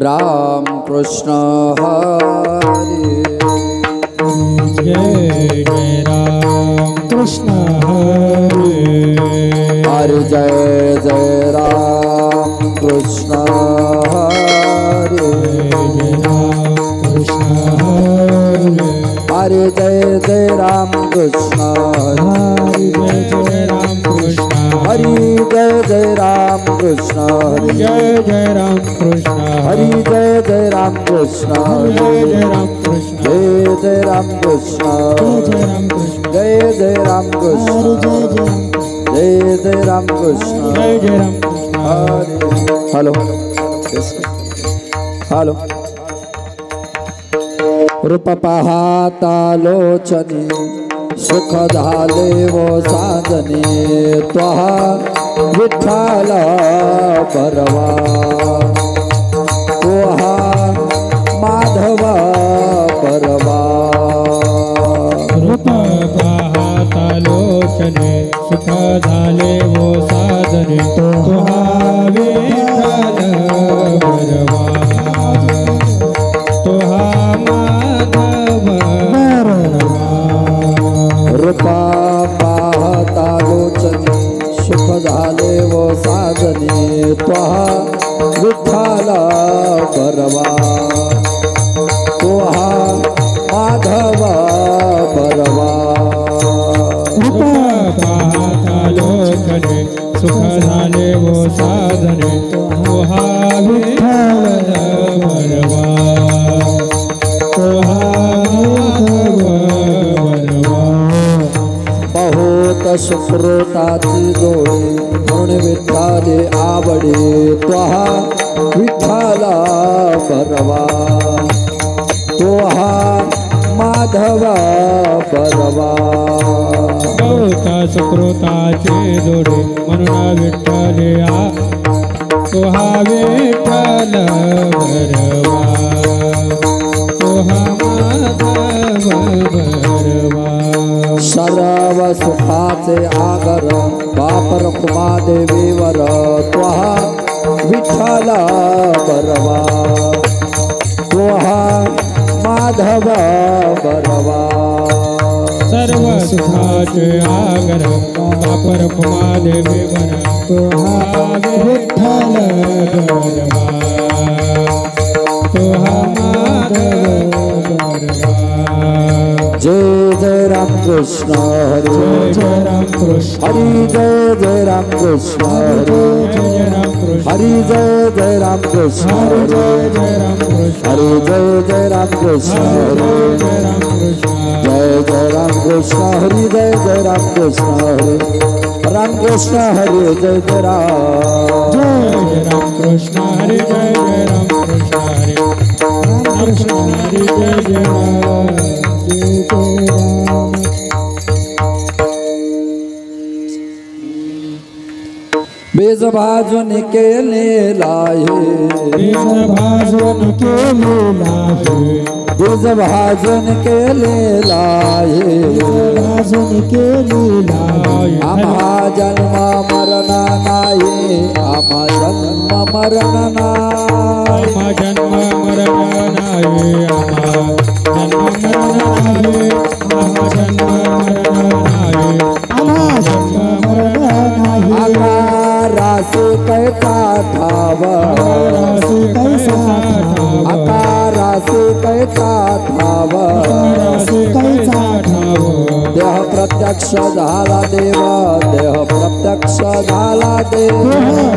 राम कृष्ण हरी जय जय राम कृष्ण हरे हरि जय जय राम कृष्ण हरी जय राम कृष्ण हरे हरि जय जय राम कृष्ण हरि जय जय राम कृष्ण हरि जय जय राम कृष्ण जय जय राम कृष्ण हरि जय जय राम कृष्ण जय जय राम कृष्ण जय जय राम कृष्ण जय जय राम कृष्ण जय जय राम कृष्ण जय जय राम कृष्ण हरे हॅलो हॅलो रूप पाहता लोचनी सुख झाले वो साधने त्वहा विठ्ठल परवा त्वहा माधव परवा रूप पाहता लोचने सुख झाले वो साधने तुहा विठ्ठल बरवा तुहा माधव बरवा रूपा पाहता लोचनी सुख झाले वो साधने त्वहा विठ्ठल परवा त्वहा माधव परवा पाहता लोचने सुख झाले वो साधने तुहा विठ्ठल बरवा तुहा माधव बरवा बहुत सुकृताची जोडी म्हणून विठ्ठले आवडे त्वहा विठ्ठल परवा त्वहा माधव परवा गौता सुकृताचे जोडे म्हणून विठ्ठले तुहा विठ्ठल बरवा तुहा माधव बरवा सर्व सुखाचे आगर बापर कुमादेवीवर त्वहा विठ्ठल परवा त्वहा माधव परवा सर्व सुखाचे आगर बापर कुमादेवी वर तुहा विठ्ठल बरवा तुहा माधव बरवा जय जय राम कृष्ण हरे जय राम कृष्ण हरि जय जय राम कृष्ण जय राम कृष्ण हरि जय जय राम कृष्ण जय राम कृष्ण हरि जय जय राम कृष्ण जय राम कृष्ण जय जय राम कृष्ण हरि जय जय राम कृष्ण हरे राम कृष्ण हरे जय जय राम जय राम कृष्ण हरे जय राम कृष्ण हरे राम कृष्ण हरे जय राम जय राम बेज भाजून केलेला भाजन केलेला बेज भाजून केलेला भाजन केलेला आम्हा जन्म मरण नाही आम्हा जन्म मरण नाही आम्हा जन्म मरण नाही आम्हा जन्म मरण नाही आम्हा जन्म मरण नाही आकारासे कैसा ठाव आकारासे कैसा ठाव देह प्रत्यक्ष झाला देव देह प्रत्यक्ष झाला देव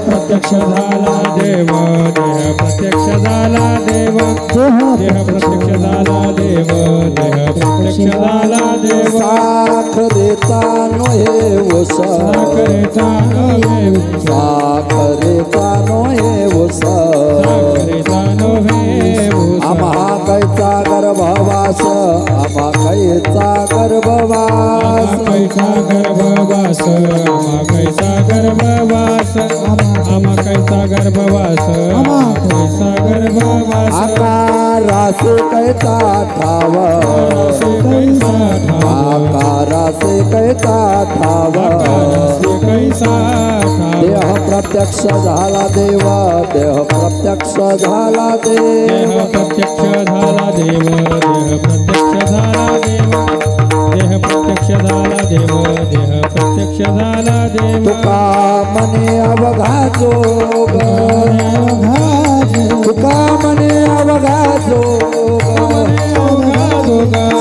प्रत्यक्ष झाला देव देह प्रत्यक्ष झाला देव देह प्रत्यक्ष झाला देव देह प्रत्यक्ष झाला देव साखरेचा नोहे वस साखरेचा नव्हे साखरेचा नोहे वस साखरेचा नव्हे आम्हा कैचा गर्भवास आम्हा कैचा गर्भवास कैसा गर्भवास कैसा गर्भवास आम्हा कैसा गर्भवास कैसा गर्भवास आकारासे कैचा ठाव कैसा आकारासे कैचा ठाव कैसा देह प्रत्यक्ष झाला देव देह प्रत्यक्ष झाला देह देव प्रत्यक्ष झाला देव देह प्रत्यक्ष झाला देव देह प्रत्यक्ष झाला देव देह प्रत्यक्ष झाला देव तुका मने अवघा जोग तुका मने अवघा जोग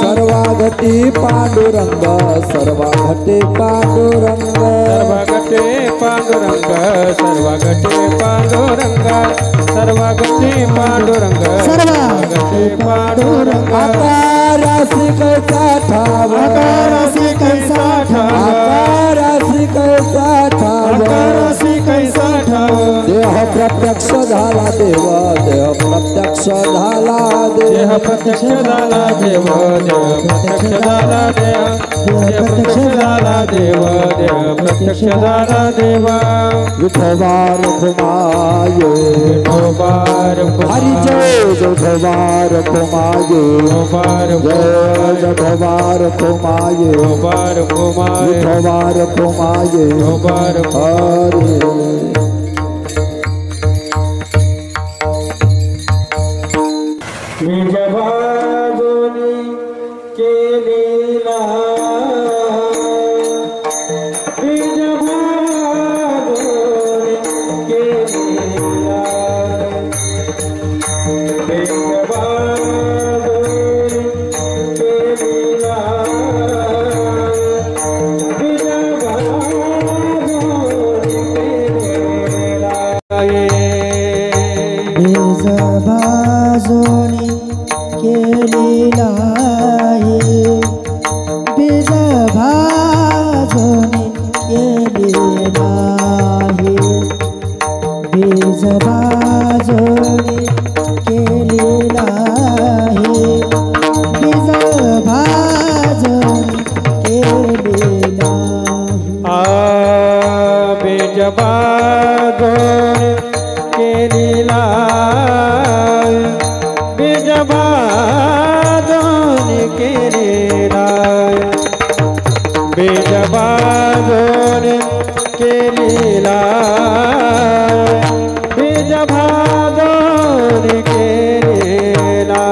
सर्वा घटी पांडुरंग सर्वा घटी पांडुरंग सर्व गटे पांडुरंग सर्व गटे पांडुरंग सर्व गटे पांडुरंग सर्व गटे पांडुरंग आकारासी कैसा ठाव आकारासी कैसा ठाव आकारासी कैसा ठाव आकारासी कैसा ठाव देह प्रत्यक्ष झाला देव देह प्रत्यक्ष झाला देह देव प्रत्यक्ष झाला देव देह प्रत्यक्ष झाला देव देह प्रत्यक्ष झाला देव देह प्रत्यक्ष झाला देव विठोबार खुमाये विठोबार हरि जय विठोबार खुमाये विठोबार जय विठोबार खुमाये विठोबार कुमार विठोबार खुमाये विठोबार हरि विजभागोनी केलीला विजभागोनी केलीला विजभागोनी केलीला विजभागोनी केलीला बीज भाजोनी केलेला बीज भाजोनी केलेला बीज भाजोनी केलेला बीज भाजोनी केलेला बीजबागोन केलीला बीजबागोन केलीला बीजबागोन केलीला बीजबागोन केलीला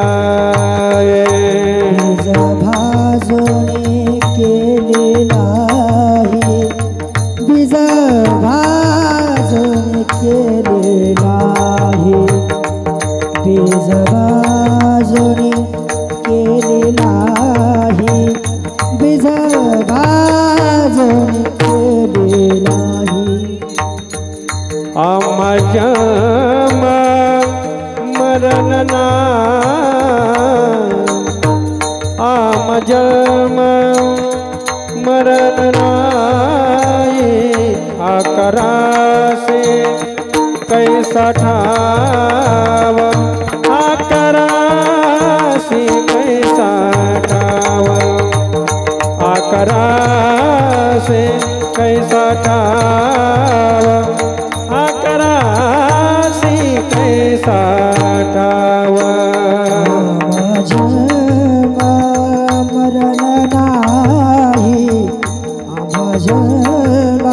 बीज भाजोनी केलेला बीज भाजोनी केलेला बीज भाजोनी केलेला बीज भाजोनी केलेला अमजम मरण अमजम मरण आकरासे कैसा ठाव आकरासे कैसा ठाव आकरासे कैसा ठाव आकरासे कैसा ठाव जन्म मरण नाही जन्म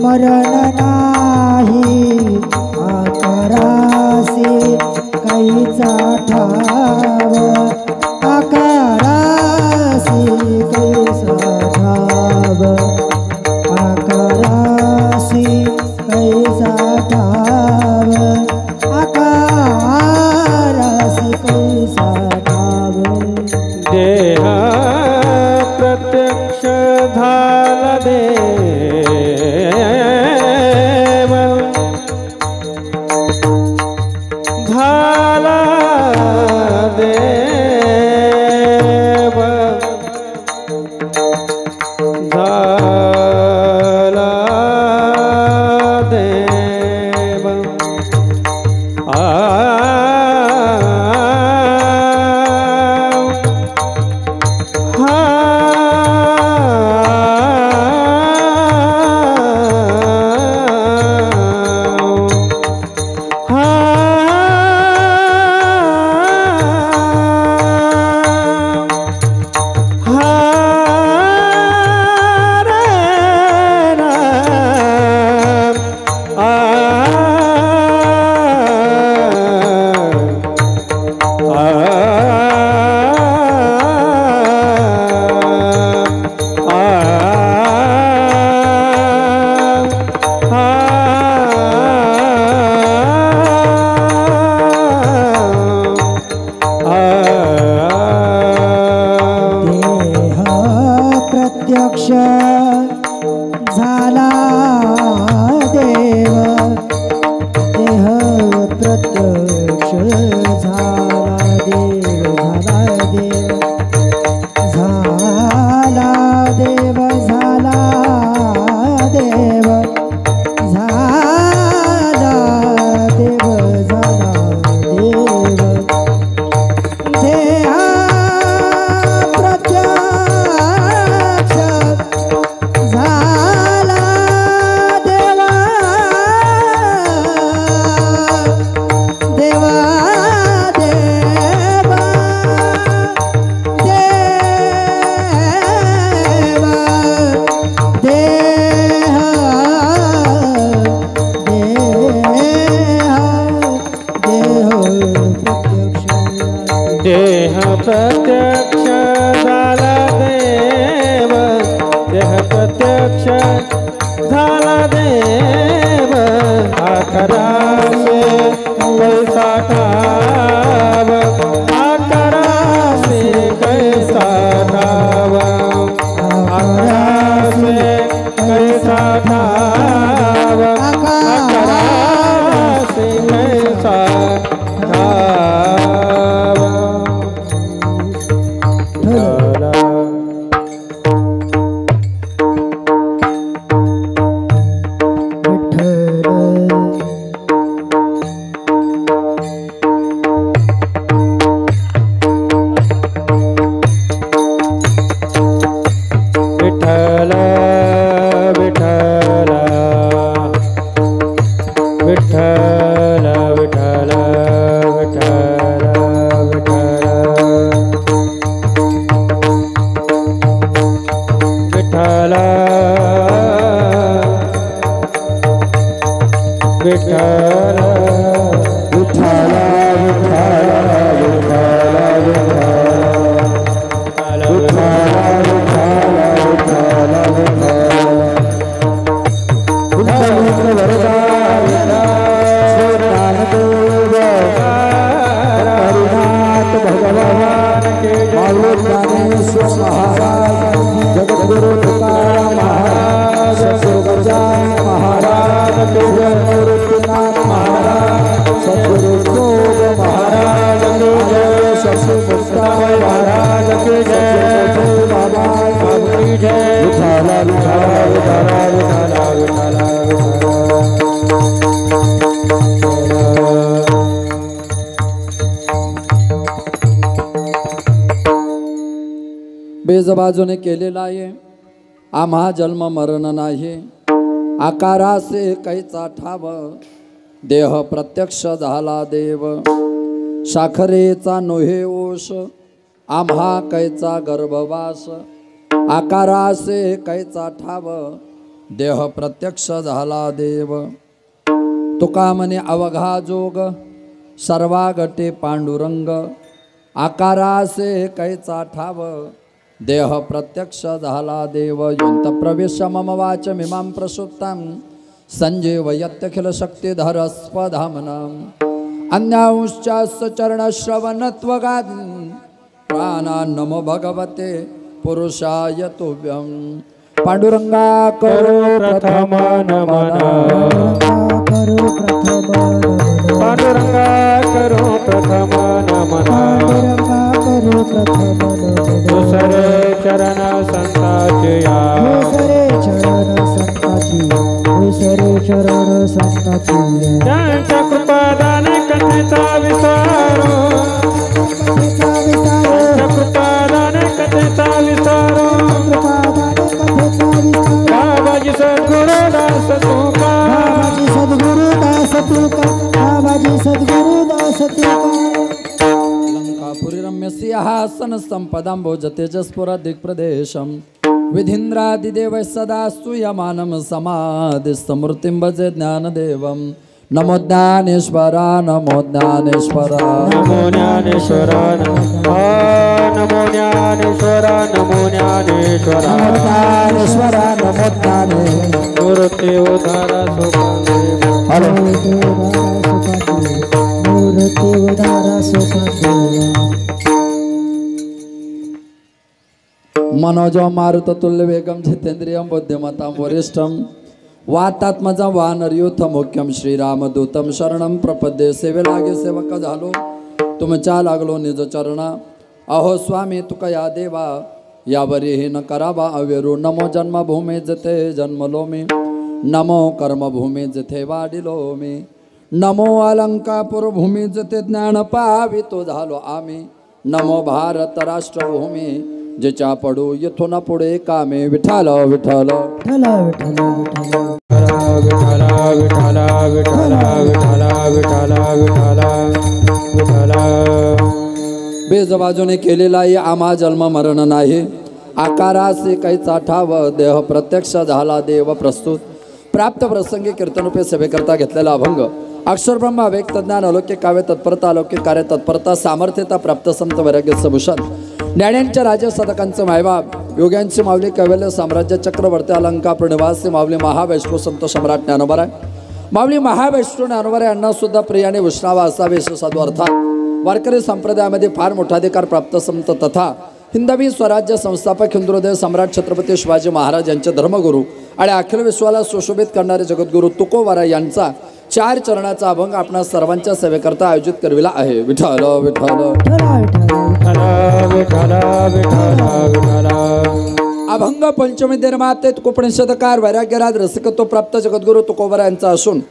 मरण नाही आकारासी कैचा ठाव आकारासी कैसा ठाव आकारासी कैसा ठाव आकारासी कैसा ठाव देह प्रत्यक्ष झाला देव झाला देव झाला देव झाला देव आकारासे कैसा ठाव आकारासे कैसा ठाव आकारासे कैसा ठाव आकारासे कैसा ठाव विठ्ठल विठ्ठल विठ्ठल विठ्ठल विठ्ठल विठ्ठल विठ्ठल विठ्ठल जगद्गुरु तुकाराम महाराज सद्गुरुगजानन महाराज निवृत्तीनाथ महाराज सद्गुरु जोग महाराज की जय शशि मुक्ताबाई महाराज की जय बाबा की जय विठ्ठल विठ्ठल विठ्ठल विठ्ठल बेजबाजूने केलेला आहे आम्हा जन्म मरण नाही आकारासे कैचा ठाव देह प्रत्यक्ष झाला देव साखरेचा नोहे ओश आम्हा कैचा गर्भवास आकारासे कैचा ठाव देह प्रत्यक्ष झाला देव तुका म्हणे अवघा जोग सर्वागटे पांडुरंग आकारासे कैचा ठाव देह प्रत्यक्ष झाला देव युंत प्रवेश मम वाच मिमां प्रसुप्तां संजीवयत्यखिल शक्तिधर स्वधामनां अन्यांश्चास्य चरणश्रवणत्वगाद प्राणान् नमो भगवते पुरुषाय तुभ्यं पांडुरंगा करो प्रथम नमन पांडुरंगा करो प्रथम नमन दुसरे चरण संताची त्यांच्या कृपादाने कथेचा विस्तारो त्यांच्या कृपादाने कथेचा विस्तारो बाबाजी सद्गुरुदास तुका बाबाजी सद्गुरुदास तुका बाबाजी सद्गुरुदास तुका लंकापुरी रम्य सिंहासन संपदांबोज तेजस्पुर दिक्प्रदेशम विधीन्द्रादिदेव सदा स्तूयमानं समाधि समृतिं भजे ज्ञानदेवं नमो ज्ञानेश्वरा नमो ज्ञानेश्वरा नमो ज्ञानेश्वरा नमो ज्ञानेश्वरा नमो ज्ञानेश्वरा नमो ज्ञानेश्वरा नमो ज्ञाने मूर्ति उद्धारा सुखांगे मूर्ति उदारा सुखांगे मनोजो मारुत तुल्य वेगम जितेंद्रियम बुद्धिमतां वरिष्ठम वातात्मजं वानरयूथ मुख्यम श्रीरामदूतम शरणं प्रपद्ये सेवे लागे सेवक झालो तुमच्या लागलो निज चरणा अहो स्वामी तुका या देवा यावरी न करावा अवेरू नमो जन्मभूमी जते जन्मलो मी नमो कर्मभूमी जथे वाढिलो मी नमो अलंकापुर भूमी जते ज्ञान पावितो झालो आम्ही नमो भारत राष्ट्रभूमी जिच्या पडू येथून पुढे कामे विठाल विठाल विठ्ठल विठ्ठल विठ्ठल विठ्ठल विठ्ठल विठ्ठल विठ्ठल विठ्ठल विठ्ठल बेजबाजूने केलेला आहे आम्हा जन्म मरण नाही आकारासे कैचा ठाव देह प्रत्यक्ष झाला देव प्रस्तुत प्राप्त प्रसंगी कीर्तनरूपे सेवेकरता घेतलेला अभंग अक्षर ब्रह्म व्यक्त ज्ञान अलौकिक काव्य तत्परता अलौकिक कार्य तत्परता सामर्थ्यता प्राप्त संत वैराग्य भूषण ज्ञाण्यांच्या राजे साधकांचं मायबाप योग्यांची माऊली कैवल्य साम्राज्य चक्रवर्ती अलंकापूर निवासी माऊली महावैष्णव संत सम्राट ज्ञानोबा माऊली महावैष्णव ज्ञानोबा यांना सुद्धा प्रियाने वैष्णव असावे साधू अर्थात वारकरी संप्रदायामध्ये फार मोठा अधिकार प्राप्त संत तथा हिंदवी स्वराज्य संस्थापक हिंदुहृदय सम्राट छत्रपती शिवाजी महाराज यांचे धर्मगुरू आणि अखिल विश्वाला सुशोभित करणारे जगद्गुरू तुकोबारा यांचा 4 चरणाचा अभंग आपणा सर्वांच्या सेवेकरता आयोजित करविला आहे. विठ्ठल विठ्ठल अभंग पंचमी निर्माते तुकोपनिषदकार वैराग्यराज रसिकत्व प्राप्त जगद्गुरू तुकोबारा यांचा असून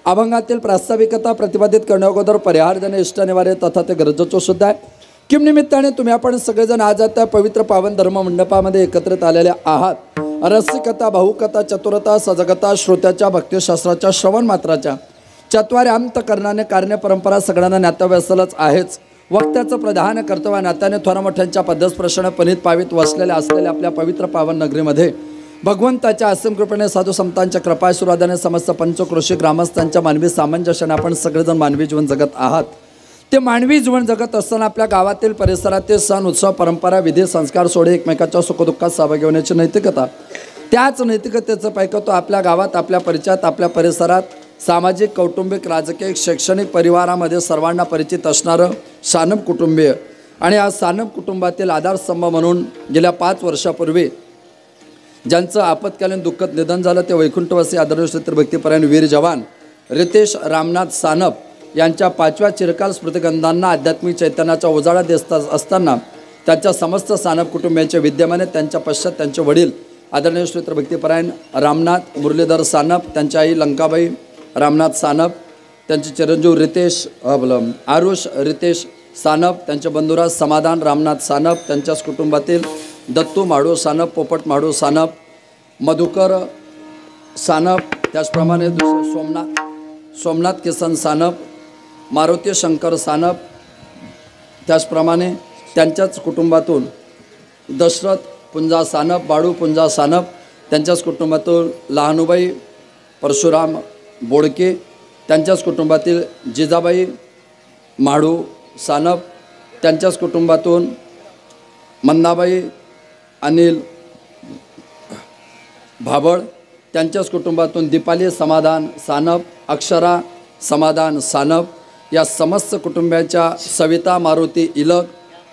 अभंगातील प्रास्ताविकता प्रतिपादित करण्याअगोदर परिहार देणे इष्ट निवारे तथा ते गरजेचं सुद्धा आहे. किम निमित्ताने तुम्ही आपण सगळेजण आज त्या पवित्र पावन धर्म मंडपामध्ये एकत्रित आलेले आहात. रसिकता भाऊकता चतुरता सजगता श्रोत्याच्या भक्तिशास्त्राच्या श्रवण मात्राच्या चत्वारी अंतकरणाने कार्य परंपरा सगळ्यांना नातेवाईकच आहेच. वक्त्याचं प्रधान कर्तव्य नात्याने थोर मोठ्यांच्या पदस्पर्शाने पनित पावित वसलेल्या असलेल्या आपल्या पवित्र पावन नगरीमध्ये भगवंताच्या असीम कृपेने साधू संतांच्या कृपाशीर्वादाने समस्त पंचक्रोशी ग्रामस्थांच्या मानवी सामंजस्याने आपण सगळेजण मानवी जीवन जगत आहात. ते मानवी जीवन जगत असताना आपल्या गावातील परिसरातील सण उत्सव परंपरा विधी संस्कार सोडे एकमेकाच्या सुखदुःखात सहभागी होण्याची नैतिकता त्याच नैतिकतेचं पैकतो आपल्या गावात आपल्या परिचयात आपल्या परिसरात सामाजिक कौटुंबिक राजकीय शैक्षणिक परिवारामध्ये सर्वांना परिचित असणारं सानप कुटुंबीय आणि आज सानप कुटुंबातील आधारस्तंभ म्हणून गेल्या 5 वर्षापूर्वी ज्यांचं आपत्कालीन दुःखद निधन झालं ते वैकुंठवासी आदर्श भक्तिपरायण वीर जवान रितेश रामनाथ सानप यांच्या 5व्या चिरकाल स्मृतिगंधांना आध्यात्मिक चैतन्याचा उजाळा देत असताना त्यांच्या समस्त सानप कुटुंबियांच्या विद्यमाने त्यांच्या पश्चात त्यांचे वडील आदरणीय श्रीत्र भक्तिपरायण रामनाथ मुरलीधर सानप, त्यांच्या आई लंकाबाई रामनाथ सानप, त्यांचे चिरंजीव रितेश आरुष रितेश सानप, त्यांचे बंधुराज समाधान रामनाथ सानप, त्यांच्याच कुटुंबातील दत्तू माडू सानप, पोपट माडू सानप, मधुकर सानप, त्याचप्रमाणे दुसरे सोमनाथ किसन सानप, मारुती शंकर सानप, त्याचप्रमाणे त्यांच्याच कुटुंबातून दशरथ पुंजा सानप, बाळू पुंजा सानप, त्यांच्याच कुटुंबातून लहानुबाई परशुराम बोडके, त्यांच्याच कुटुंबातील जिजाबाई माडू सानप, त्यांच्याच कुटुंबातून मंदाबाई अनिल भाबळ, त्यांच्याच कुटुंबातून दीपाली समाधान सानप, अक्षरा समाधान सानप, या समस्त कुटुंबाच्या सविता मारुती इलक,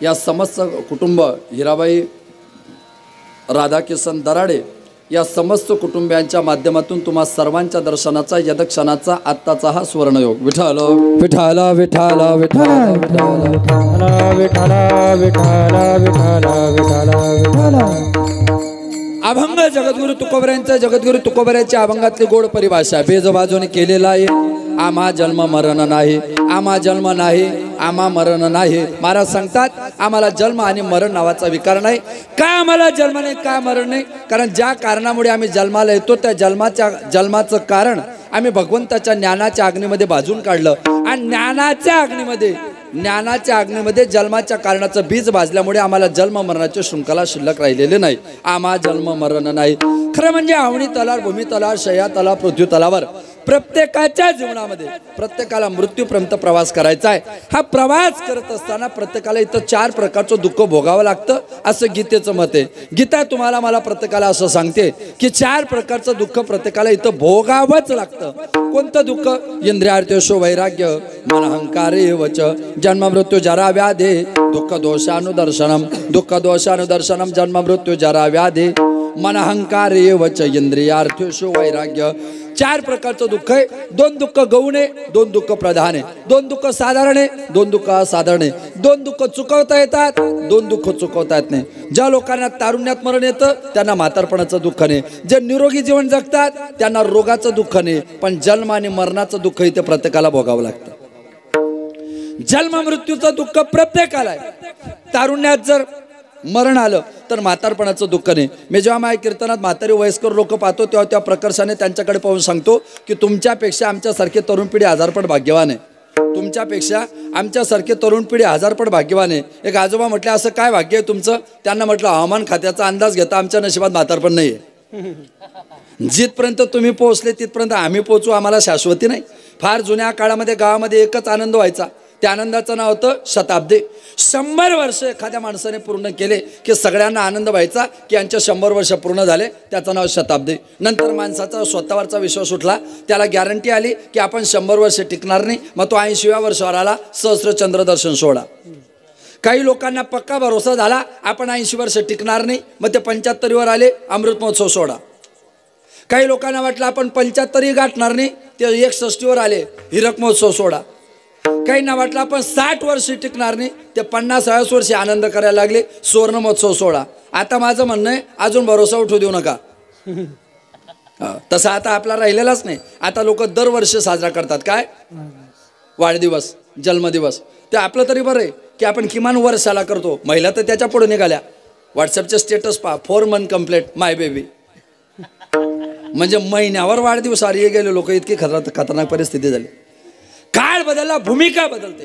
या समस्त कुटुंब हिराबाई राधाकिसन दराडे, या समस्त कुटुंबियांच्या माध्यमातून तुम्हा सर्वांच्या दर्शनाचा यदक्षणाचा आत्ताचा हा सुवर्णयोग. विठ्ठल विठ्ठल विठ्ठल विठ्ठल अभंग जगद्गुरु तुकोबऱ्यांचा जगद्गुरु तुकोबऱ्याच्या अभंगातली गोड परिभाषा बेजबाजूने केलेला आहे. आम्हा जन्म मरण नाही, आम्हा जन्म नाही, आम्हा मरण नाही. महाराज सांगतात आम्हाला जन्म आणि मरण नावाचा विकार नाही. का आम्हाला जन्म नाही, का मरण नाही? कारण ज्या कारणामुळे आम्ही जन्माला येतो त्या जन्माचं कारण आम्ही भगवंताच्या ज्ञानाच्या अग्नीमध्ये भाजून काढलं आणि ज्ञानाच्या अग्नीमध्ये जन्माच्या कारणाचं बीज भाजल्यामुळे आम्हाला जन्म मरणाची शृंखला शिल्लक राहिलेली नाही. आम्हा जन्म मरण नाही. खरं म्हणजे अवनी तलावर, भूमी तलावर, शय्या तलावर, पृथ्वी तलावर प्रत्येकाच्या जीवनामध्ये प्रत्येकाला मृत्यूपर्यंत प्रवास करायचा आहे. हा प्रवास करत असताना प्रत्येकाला इथं 4 प्रकारचं दुःख भोगावं लागतं असं गीतेचं मत आहे. गीता तुम्हाला मला प्रत्येकाला असं सांगते की 4 प्रकारचं दुःख प्रत्येकाला इथं भोगावंच लागतं. कोणतं दुःख? इंद्रियार्थेषु वैराग्य, मन अहंकारे वच, जन्म मृत्यू जरा व्याधे, दुःख दोषानुदर्शनम, दुःख दोषानुदर्शनम, जन्म मृत्यू जरा व्याधे, मन अहंकारे वच, इंद्रियार्थेषु वैराग्य. 4 प्रकारचं दुःख आहे. 2 दुःख गौण आहे, 2 दुःख प्रधान आहे, 2 दुःख साधारण आहे, 2 दुःख असाधारण आहे, 2 दुःख चुकवता येतात, 2 दुःख चुकवता येत नाही. ज्या लोकांना तारुण्यात मरण येतं त्यांना म्हातारपणाचं दुःख नाही. जे निरोगी जीवन जगतात त्यांना रोगाचं दुःख नाही. पण जन्म आणि मरणाचं दुःख इथे प्रत्येकाला भोगावं लागतं. जन्म मृत्यूचं दुःख प्रत्येकाला आहे. तारुण्यात जर मरण आलं तर म्हातारपणाचं दुःख नाही. मी जेव्हा माझ्या कीर्तनात म्हातारी वयस्कर लोक पाहतो तेव्हा त्या प्रकर्षाने त्यांच्याकडे पाहून सांगतो की तुमच्यापेक्षा आमच्यासारखे तरुण पिढी 1000पट भाग्यवान आहे. तुमच्यापेक्षा आमच्यासारखे तरुण पिढी 1000पट भाग्यवान आहे. एक आजोबा म्हटले असं काय भाग्य आहे तुमचं? त्यांना म्हटलं हवामान खात्याचा अंदाज घेता आमच्या नशिबात म्हातारपण नाही आहे. जिथपर्यंत तुम्ही पोहोचले तिथपर्यंत आम्ही पोहोचू, आम्हाला शाश्वती नाही. फार जुन्या काळामध्ये गावामध्ये एकच आनंद व्हायचा, त्या आनंदाचं नाव होतं शताब्दी. 100 वर्ष एखाद्या माणसाने पूर्ण केले की सगळ्यांना आनंद व्हायचा की यांचे 100 वर्ष पूर्ण झाले, त्याचं नाव शताब्दी. नंतर माणसाचा स्वतःवरचा विश्वास उठला, त्याला गॅरंटी आली की आपण 100 वर्ष टिकणार नाही. मग तो 80व्या वर्षावर आला, सहस्र चंद्रदर्शन सोहळा. काही लोकांना पक्का भरोसा झाला आपण 80 वर्ष टिकणार नाही, मग ते 75वर आले, अमृत महोत्सव सोहळा. काही लोकांना वाटलं आपण 75ही गाठणार नाही, ते 61वर आले, हिरक महोत्सव सोहळा. काहींना वाटलं आपण 60 वर्ष टिकणार नाही, ते 50-60 वर्ष आनंद करायला लागले, सुवर्ण महोत्सव सोहळा. आता माझं म्हणणं आहे अजून भरोसा उठू देऊ नका. तसं आता आपला राहिलेलाच नाही. आता लोक दरवर्षी साजरा करतात काय, वाढदिवस, जन्मदिवस. ते आपलं तरी बरं आहे की आपण किमान वर्षाला करतो. महिला तर त्याच्या पुढे निघाल्या. व्हॉट्सअपचे स्टेटस पहा, 4 मंथ कंप्लीट माय बेबी. म्हणजे महिन्यावर वाढदिवस आले गेले लोक. इतकी खतरनाक परिस्थिती झाली. काळ बदलला, भूमिका बदलते.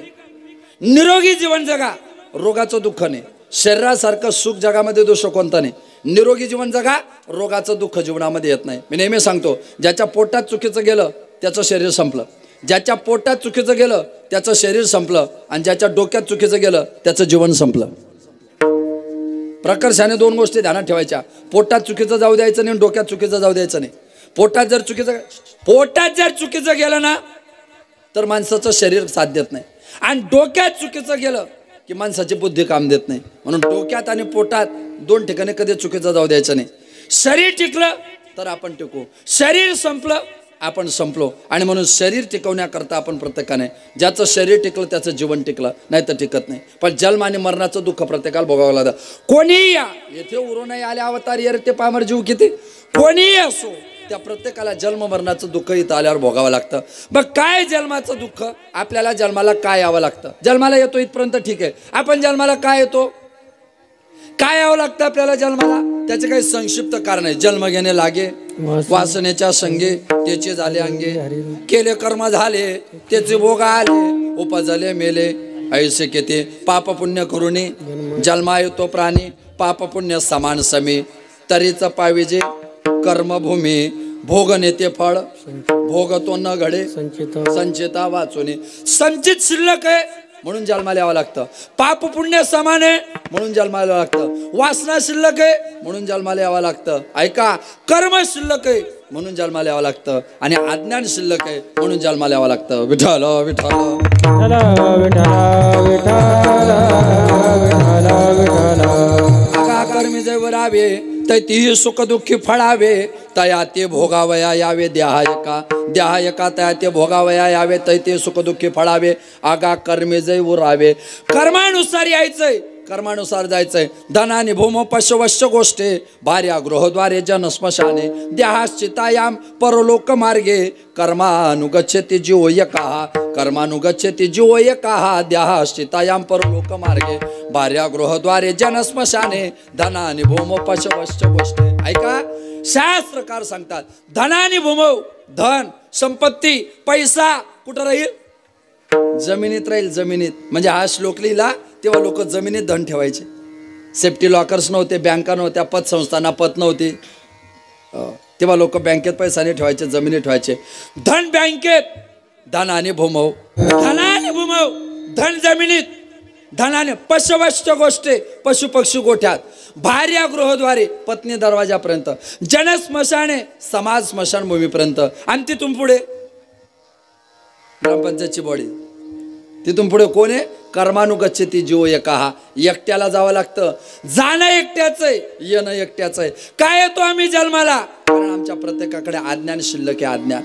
निरोगी जीवन जगा, रोगाचं दुःख नाही. शरीरासारखं सुख जगामध्ये दोष कोणता नाही. निरोगी जीवन जगा, रोगाचं दुःख जीवनामध्ये येत नाही. मी नेहमी सांगतो, ज्याच्या पोटात चुकीचं गेलं त्याचं शरीर संपलं. ज्याच्या पोटात चुकीचं गेलं त्याचं शरीर संपलं, आणि ज्याच्या डोक्यात चुकीचं गेलं त्याचं जीवन संपलं. प्रकर्षाने 2 गोष्टी ध्यानात ठेवायच्या. पोटात चुकीचं जाऊ द्यायचं नाही, डोक्यात चुकीचं जाऊ द्यायचं नाही. पोटात जर चुकीचं गेलं ना तर माणसाचं शरीर साथ देत नाही, आणि डोक्यात चुकीचं गेलं की माणसाची बुद्धी काम देत नाही. म्हणून डोक्यात आणि पोटात 2 ठिकाणी कधी चुकीचं जाऊ द्यायचं नाही. शरीर टिकलं तर आपण टिकू, शरीर संपलं आपण संपलो. आणि म्हणून शरीर टिकवण्याकरता आपण प्रत्येकाने, ज्याचं शरीर टिकलं त्याचं जीवन टिकलं, नाही तर टिकत नाही. पण जन्म आणि मरणाचं दुःख प्रत्येकाला भोगावं लागतं. कोणीही या, येथे उरू नाही आले अवतार येर ते पामर जीव किती, कोणीही असो, त्या प्रत्येकाला जन्म मरणाचं दुःख इथं आल्यावर भोगावं लागतं. मग काय जन्माचं दुःख, आपल्याला जन्माला काय यावं लागतं. जन्माला येतो इथपर्यंत ठीक आहे. आपण जन्माला काय येतो, काय यावं लागतं आपल्याला जन्माला, त्याचे काही संक्षिप्त कारण आहे. जन्म घेणे लागे वासनेच्या संगे, त्याचे झाले अंगे, केले कर्म झाले त्याचे भोग आले, उपजले मेले ऐसे केते, पाप पुण्य करुणी जन्मा येतो प्राणी, पाप पुण्य समान समी, तरीच पाविजे कर्मभूमी, भोग नेते फळ भोग तो न घडे, संचिता वाचुनी. संचित शिल्लक आहे म्हणून जन्माला यावं लागतं. पाप पुण्य समान आहे म्हणून जन्माला यावं लागतं. वासना शिल्लक आहे म्हणून जन्माला यावं लागतं. ऐका, कर्म शिल्लक आहे म्हणून जन्माला यावं लागतं, आणि अज्ञान शिल्लक आहे म्हणून जन्माला यावं लागतं. विठ्ठल विठ्ठल आगा कर्मी जय वरावे, तैती सुख दुःखी फळावे, तया ते भोगावया यावे. देहायका तया ते भोगावया यावे, तैते सुख दुःखी फळावे. आगा कर्मे जय उरावे, कर्मानुसार यायचंय, कर्मानुसार जायचंय. धनानि भूमो पशवश्य गोष्टे, भार्या गृहद्वारे जन स्मशाने, देहाश्चितायाम परलोक मार्गे, कर्मानुगच्छति जीवो यकाः, कर्मानुगच्छति जीवो यकाः, देहाश्चितायाम परलोक मार्गे, भार्या गृहद्वारे जन स्मशाने, धनानि भूमो पशवश्य गोष्टे. ऐका, शास्त्रकार सांगतात धनानि भूमो, धन संपत्ती पैसा कुठं राहील, जमिनीत राहील. जमिनीत म्हणजे हा श्लोक लिहिला तेव्हा लोक जमिनीत धन ठेवायचे. सेफ्टी लॉकर्स नव्हते, बँका नव्हत्या, पतसंस्थांना पत नव्हती, तेव्हा लोक बँकेत पैसा नाही ठेवायचे, जमिनीत ठेवायचे. धन बँकेत, धनाने भूमव, धनाने भूमव, धन जमिनीत, धनाने पशवश्च गोष्टे, पशु पक्षी गोठ्यात, भार्या गृहद्वारे पत्नी दरवाजापर्यंत, जन स्मशाने समाज स्मशानभूमीपर्यंत, आणि तिथून पुढे ग्रामपंचायतची बॉडी. तिथून पुढे कोण आहे, कर्मानुगच्छति जीवो यकाः, एकट्याला जावं लागतं. जाणं एकट्याचं आहे, येणं एकट्याचं आहे. काय येतो आम्ही जन्माला, कारण आमच्या प्रत्येकाकडे अज्ञान शिल्लक आहे.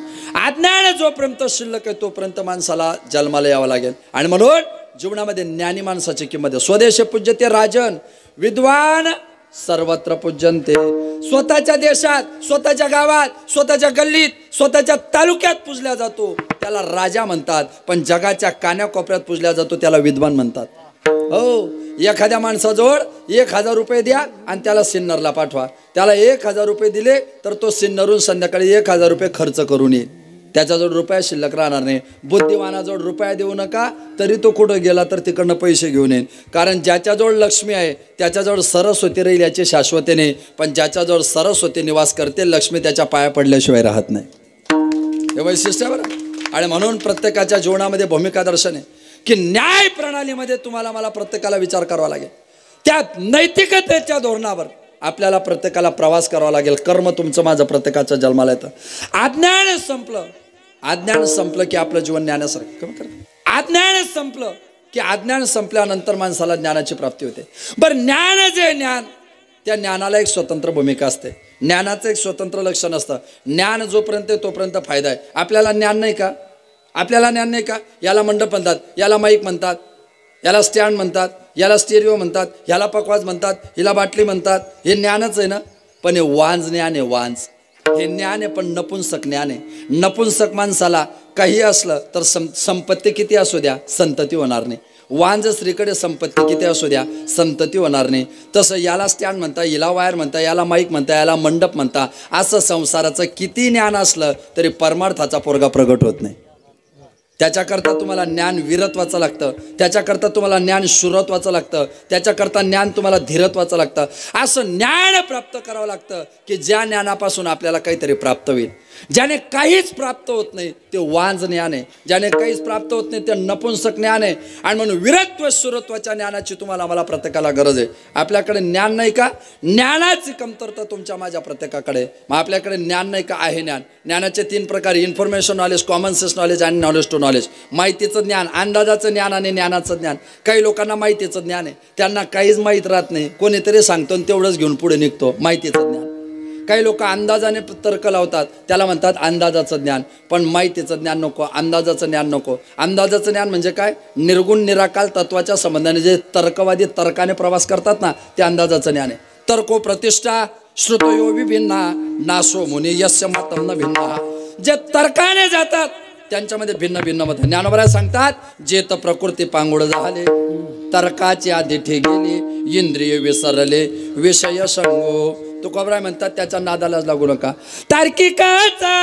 अज्ञान जोपर्यंत शिल्लक आहे तोपर्यंत माणसाला जन्माला यावं लागेल. आणि म्हणून जीवनामध्ये ज्ञानी माणसाची किंमत आहे. स्वदेश पूज्यते राजन, विद्वान सर्वत्र पूज्यन्ते. स्वतःच्या देशात, स्वतःच्या गावात, स्वतःच्या गल्लीत, स्वतःच्या तालुक्यात पूजल्या जातो त्याला राजा म्हणतात, पण जगाच्या कानाकोपऱ्यात पूजल्या जातो त्याला विद्वान म्हणतात. हो, एखाद्या माणसाजवळ 1000 रुपये द्या आणि त्याला सिन्नरला पाठवा. त्याला 1000 रुपये दिले तर तो सिन्नरून संध्याकाळी 1000 रुपये खर्च करून येईल. त्याच्याजवळ रुपया शिल्लक राहणार नाही. बुद्धिमानाजवळ रुपया देऊ नका, तरी तो कुठं गेला तर तिकडनं पैसे घेऊन येईल. कारण ज्याच्याजवळ लक्ष्मी आहे त्याच्याजवळ सरस्वती राहील याची शाश्वती नाही, पण ज्याच्याजवळ सरस्वती निवास करते लक्ष्मी त्याच्या पाया पडल्याशिवाय राहत नाही. हे वैशिष्ट्य बरं. आणि म्हणून प्रत्येकाच्या जीवनामध्ये भूमिका दर्शन आहे. की न्याय प्रणालीमध्ये तुम्हाला मला प्रत्येकाला विचार करावा लागेल. त्यात नैतिकतेच्या धोरणावर आपल्याला प्रत्येकाला प्रवास करावा लागेल. कर्म तुमचं माझं प्रत्येकाच्या जन्माला येतं. अज्ञान संपलं की आपलं जीवन ज्ञानासारखं. अज्ञान संपलं की अज्ञान संपल्यानंतर माणसाला ज्ञानाची प्राप्ती होते. बरं, ज्ञान जे ज्ञान, त्या ज्ञानाला एक स्वतंत्र भूमिका असते. ज्ञानाचं एक स्वतंत्र लक्षण असतं. ज्ञान जोपर्यंत तोपर्यंत फायदा आहे. आपल्याला ज्ञान नाही का? आपल्याला ज्ञान नाही का? याला मंडप म्हणतात, याला माईक म्हणतात, याला स्टँड म्हणतात, याला स्टेरिओ म्हणतात, याला पकवाज म्हणतात, हिला बाटली म्हणतात. हे ज्ञानच आहे ना. पण हे वांज ज्ञान आहे. वांज हे ज्ञान आहे, पण नपुंसक ज्ञान आहे. नपुंसक माणसाला काही असलं तर संपत्ती किती असू द्या, संतती होणार नाही. वांज स्त्रीकडे संपत्ती किती असू द्या, संतती होणार नाही. तसं याला स्टँड म्हणता, हिला वायर म्हणता, याला माईक म्हणता, याला मंडप म्हणता. असं संसाराचं किती ज्ञान असलं तरी परमार्थाचा पोरगा प्रगट होत नाही. त्याच्याकरता तुम्हाला ज्ञान वीरत्वाचं लागतं. त्याच्याकरता तुम्हाला ज्ञान शूरत्वाचं लागतं. त्याच्याकरता ज्ञान तुम्हाला धीरत्वाचं लागतं. असं ज्ञान प्राप्त करावं लागतं की ज्या ज्ञानापासून आपल्याला काहीतरी प्राप्त होईल. ज्याने काहीच प्राप्त होत नाही ते वांज ज्ञान आहे. ज्याने काहीच प्राप्त होत नाही ते नपुंसक ज्ञान आहे. आणि म्हणून वीरत्व शूरत्वाच्या ज्ञानाची तुम्हाला मला प्रत्येकाला गरज आहे. आपल्याकडे ज्ञान नाही का? ज्ञानाची कमतरता तुमच्या माझ्या प्रत्येकाकडे. मग आपल्याकडे ज्ञान नाही का? आहे ज्ञान. ज्ञानाचे 3 प्रकार: information knowledge, common sense knowledge आणि नॉलेज टू नॉलेज. माहितीचं ज्ञान, अंदाजाचं ज्ञान आणि ज्ञानाचं ज्ञान. काही लोकांना माहितीचं ज्ञान आहे, त्यांना काहीच माहीत राहत नाही. कोणीतरी सांगतो आणि तेवढंच घेऊन पुढे निघतो. माहितीचं ज्ञान. काही लोक अंदाजाने तर्क लावतात, त्याला म्हणतात अंदाजाचं ज्ञान. पण माहितीचं ज्ञान नको, अंदाजाचं ज्ञान नको. अंदाजाचं ज्ञान म्हणजे काय? निर्गुण निराकाल तत्वाच्या संबंधाने जे तर्कवादी तर्काने प्रवास करतात ना, ते अंदाजाचं ज्ञान आहे. तर्को प्रतिष्ठा श्रुतयो विभिन्ना नासो मुनी यस्य मतम न भिन्ना. जे तर्काने जातात त्यांच्यामध्ये भिन्न भिन्न मत. ज्ञानोबराय सांगतात, जे तर प्रकृती पांगुळ झाले, तर्काची आदिठे गेली, इंद्रिय विसरले, विषय संगो. तुकोबराय म्हणतात, त्याच्या नादालाच लागू नका. तार्किकाचा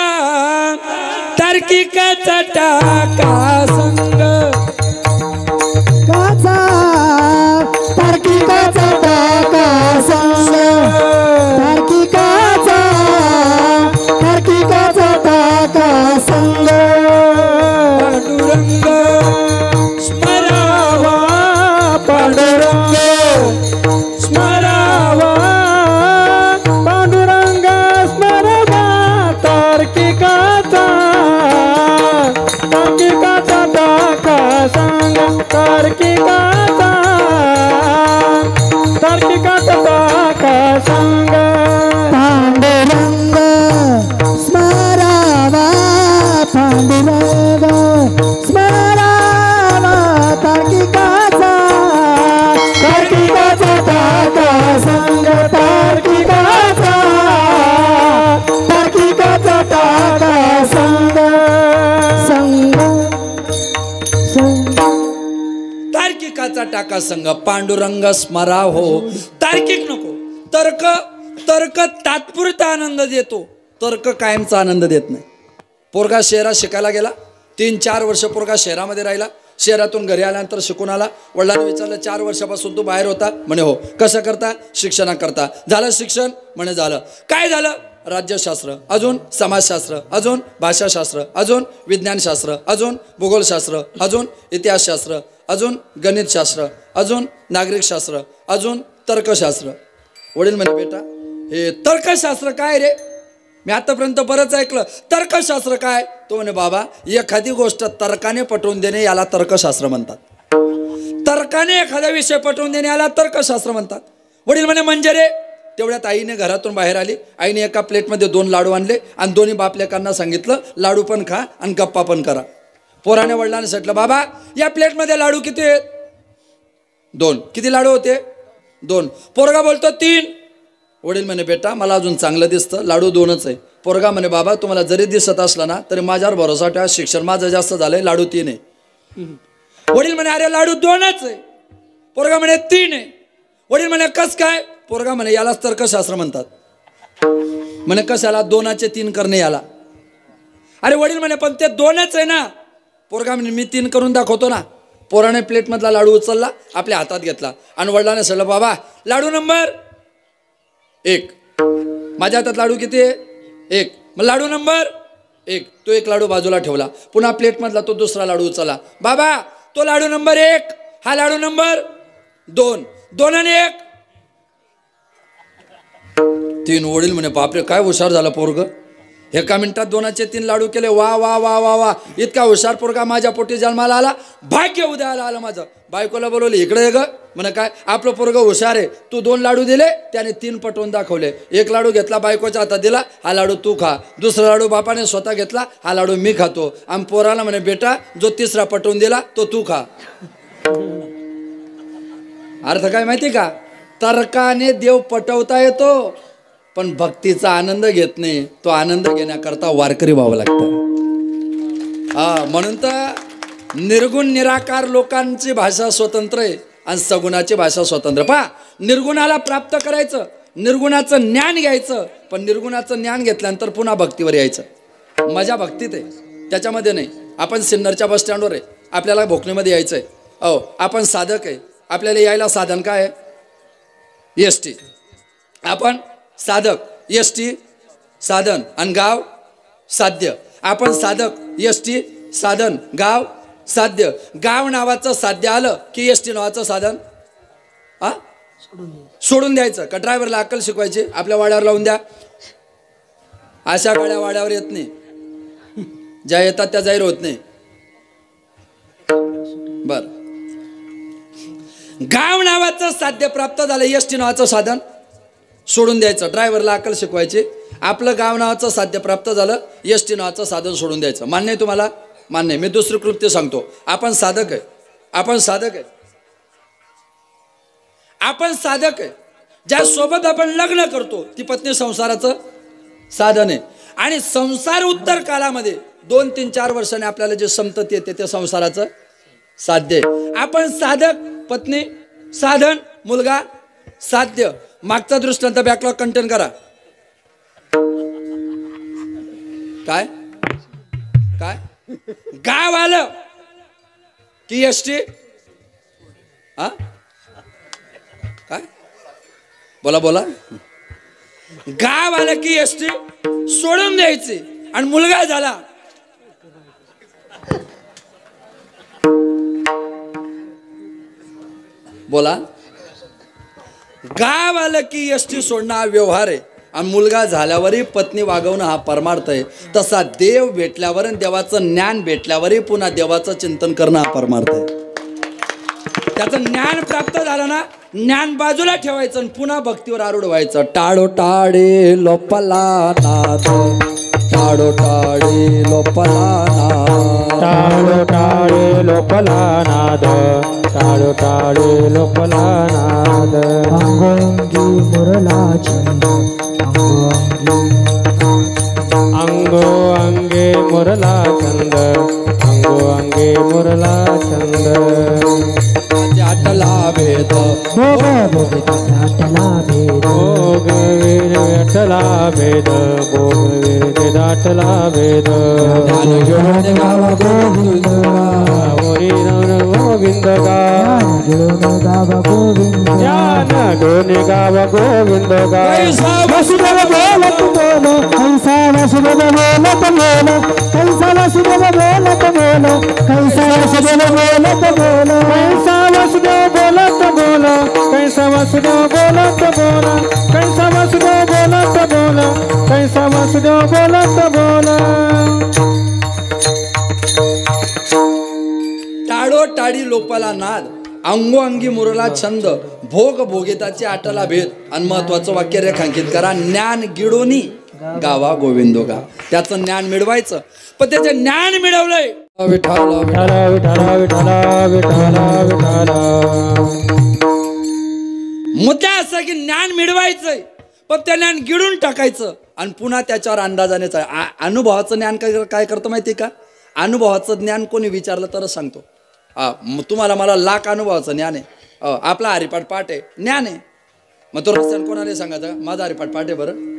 टाका संग, तार्किकाचा टाका संग, तार्किकाचा टाका संग. पांडुरंग स्मरावा, पांडुरंग स्मरावा, पांडुरंग स्मरावा. तार्किकाचा टाका संग, तार्किकाचा टाका संग. पांडुरंग स्मरावा, पांडुरंग स्मरावा. तार्किकाचा टाका संग, तार्किकाचा टाका संग. तार्किकाचा टाका संघ. पांडुरंग स्मरा हो. तार्किक नको. तर्क तात्पुरता आनंद देतो, तर्क कायमचा आनंद देत नाही. पोरगा शहरात शिकायला गेला, 3-4 वर्ष पोरगा शहरामध्ये राहिला. शहरातून घरी आल्यानंतर शिकून आला. वडिलांनी विचारलं, 4 वर्षापासून तू बाहेर होता? म्हणे हो. कसं करता? शिक्षणाकरता. झालं शिक्षण? म्हणे झालं. काय झालं? राज्यशास्त्र, अजून समाजशास्त्र, अजून भाषाशास्त्र, अजून विज्ञानशास्त्र, अजून भूगोलशास्त्र, अजून इतिहासशास्त्र, अजून गणितशास्त्र, अजून नागरिकशास्त्र, अजून तर्कशास्त्र. वडील म्हणे, बेटा हे तर्कशास्त्र काय रे? मी आतापर्यंत बरंच ऐकलं. तर्कशास्त्र काय? तो म्हणे, बाबा एखादी गोष्ट तर्काने पटवून देणे याला तर्कशास्त्र म्हणतात. तर्काने एखादा विषय पटवून देणे याला तर्कशास्त्र म्हणतात. वडील म्हणे, म्हणजे रे? तेवढ्यात आईने घरातून बाहेर आली. आईने एका प्लेटमध्ये 2 लाडू आणले आणि दोन्ही बापलेकांना सांगितलं, लाडू पण खा आणि गप्पा पण करा. पोराने वडिलांना म्हटलं, बाबा या प्लेटमध्ये लाडू किती आहेत? 2. किती लाडू होते? 2. पोरगा बोलतो 3. वडील म्हणे, बेटा मला अजून चांगलं दिसतं, लाडू 2च आहे. पोरगा म्हणे, बाबा तुम्हाला जरी दिसत असला ना तरी माझ्यावर भरोसा ठेवा, शिक्षण माझं जास्त झालंय, लाडू 3 आहे. वडील म्हणे, अरे लाडू 2च आहे. पोरगा म्हणे 3 आहे. वडील म्हणे, कस काय? पोरगा म्हणे, यालाच तर्कशास्त्र म्हणतात. म्हणे, कशाला? 2चे 3 करणे याला. अरे वडील म्हणे, पण ते 2च आहे ना. पोरगा म्हणे, मी 3 करून दाखवतो ना. पोराने प्लेटमधला लाडू उचलला, आपल्या हातात घेतला आणि वडिलांना सांगितलं, बाबा लाडू नंबर 1. माझ्या हातात लाडू किती आहे? 1. मग लाडू नंबर 1. तो 1 लाडू बाजूला ठेवला. पुन्हा प्लेटमधला तो दुसरा लाडू उचलला. बाबा तो लाडू नंबर 1, हा लाडू नंबर 2, 2 आणि 1 3. वडील म्हणे बापरे काय हुशार झाला पोरग, एका मिनिटात 2चे 3 लाडू केले. वा वा वा वा वा, इतका हुशार पोरगा माझ्या पोटी जन्माला आला, भाग्य उद्याला आलं माझं. बायकोला बोलवले, इकडे ग. म्हणे काय, आपलं पोरग हुशार आहे, तू 2 लाडू दिले, त्याने 3 पटवून दाखवले. 1 लाडू घेतला बायकोच्या हातात दिला, हा लाडू तू खा. 2रा लाडू बापाने स्वतः घेतला, हा लाडू मी खातो. आम पोराला म्हणे बेटा जो 3रा पटवून दिला तो तू खा. अर्थ काय माहिती का, तर्काने देव पटवता येतो पण भक्तीचा आनंद घेत नाही. तो आनंद घेण्याकरता वारकरी व्हावं लागतं. हा, म्हणून तर निर्गुण निराकार लोकांची भाषा स्वतंत्र आहे आणि सगुणाची भाषा स्वतंत्र. पहा, निर्गुणाला प्राप्त करायचं, निर्गुणाचं ज्ञान घ्यायचं, पण निर्गुणाचं ज्ञान घेतल्यानंतर पुन्हा भक्तीवर यायचं. मजा भक्तीत आहे, त्याच्यामध्ये नाही. आपण सिन्नरच्या बस स्टँडवर आहे, आपल्याला भोकणीमध्ये यायचं आहे. हो, आपण साधक आहे, आपल्याला यायला साधन काय आहे? ST. आपण साधक, ST साधन आणि गाव साध्य. आपण साधक, ST साधन, गाव साध्य. गाव नावाचं साध्य आलं की ST नावाचं साधन सोडून द्यायचं. का ड्रायव्हरला अक्कल शिकवायची, आपल्या वाड्यावर लावून द्या. अशा गाड्या वाड्यावर येत नाही, ज्या येतात त्या जाहीर होत नाही. बर, गाव नावाचं साध्य प्राप्त झालं, ST नावाचं साधन सोडून द्यायचं. ड्रायव्हरला अक्कल शिकवायची, आपलं गाव नावाचं साध्य प्राप्त झालं, ST नावाचं साधन सोडून द्यायचं. मान्य आहे तुम्हाला? मान्य. मी दुसरी कृत्य सांगतो. आपण साधक आहे, आपण साधक आहे, आपण साधक आहे. ज्या सोबत आपण लग्न करतो ती पत्नी संसाराचं साधन आहे. आणि संसार उत्तर काळामध्ये 2, 3, 4 वर्षाने आपल्याला जे संतती येते ते संसाराचं साध्य आहे. आपण साधक, पत्नी साधन, मुलगा साध्य. मागचा दृष्टांत बॅकलॉग कंटेन करा. काय काय गाव आलं की ST, काय बोला बोला, गाव आलं की ST सोडून द्यायची. आणि मुलगा झाला, बोला, गाव आलं की ST सोडणं हा व्यवहार आहे. आणि मुलगा झाल्यावरही पत्नी वागवणं हा परमार्थ आहे. तसा देव भेटल्यावर आणि देवाचं ज्ञान भेटल्यावरही पुन्हा देवाचं चिंतन करणं हा परमार्थ आहे. त्याचं ज्ञान प्राप्त झालं ना, ज्ञान बाजूला ठेवायचं आणि पुन्हा भक्तीवर आरूढ व्हायचं. टाळो टाळे लोपला नाद, टाळो टाळे लोपला नाद, टाळो टाळे लोपला नाद, टाळो टाळे लोपला नाद. अंगोंगी मुरला छंद, अंगो अंगे मुरला छंद, अंगो अंगे मुरला छंद. आटला भेद भोग भोगित दाटला भेद, भोग वीर विठ्ठला भेद, भोग वीर दाटला भेद. ज्ञान घेऊन गावा गोविंदगा, होरी नर गोविंद गा, घेऊन गावा गोविंद. ज्ञान घेऊन गावा गोविंद गा. वसुदेव बोलत बोल, कैसा वसुदेव बोलत बोल, कैसा वसुदेव बोलत बोल, कैसा वसुदेव बोलत बोल, कैसा वसुदेव बोलत बोल, कैसा वसुदेव बोलत बोल, कैसा वसुदेव बोलत बोल, कैसा वसुदेव बोलत बोल. टाळो टाळी लोपाला नाद, अंगोअंगी मुरला छंद, भोग भोगिताचे आटला भेद. आणि महत्वाचं वाक्य रेखांकित करा, ज्ञान गिडोनी गावा गोविंदोगा. त्याचं ज्ञान मिळवायचं, पण त्याचं ज्ञान मिळवलंय विठाला विठाला विठाला विठाला विठाला विठाला. मुद्दा असा की ज्ञान मिळवायचंय, पण त्या ज्ञान गिळून टाकायचं आणि पुन्हा त्याच्यावर अंदाजानेच. अनुभवाचं ज्ञान काय करतं माहिती का? अनुभवाचं ज्ञान कोणी विचारलं तरच सांगतो. तुम्हाला मला लाख अनुभवाचं ज्ञान आहे, आपला हरिपाठ पाठ आहे, ज्ञान आहे. मग तो रस्त्यानं कोणाला सांगायचं माझा हरिपाठ पाठ आहे, बरं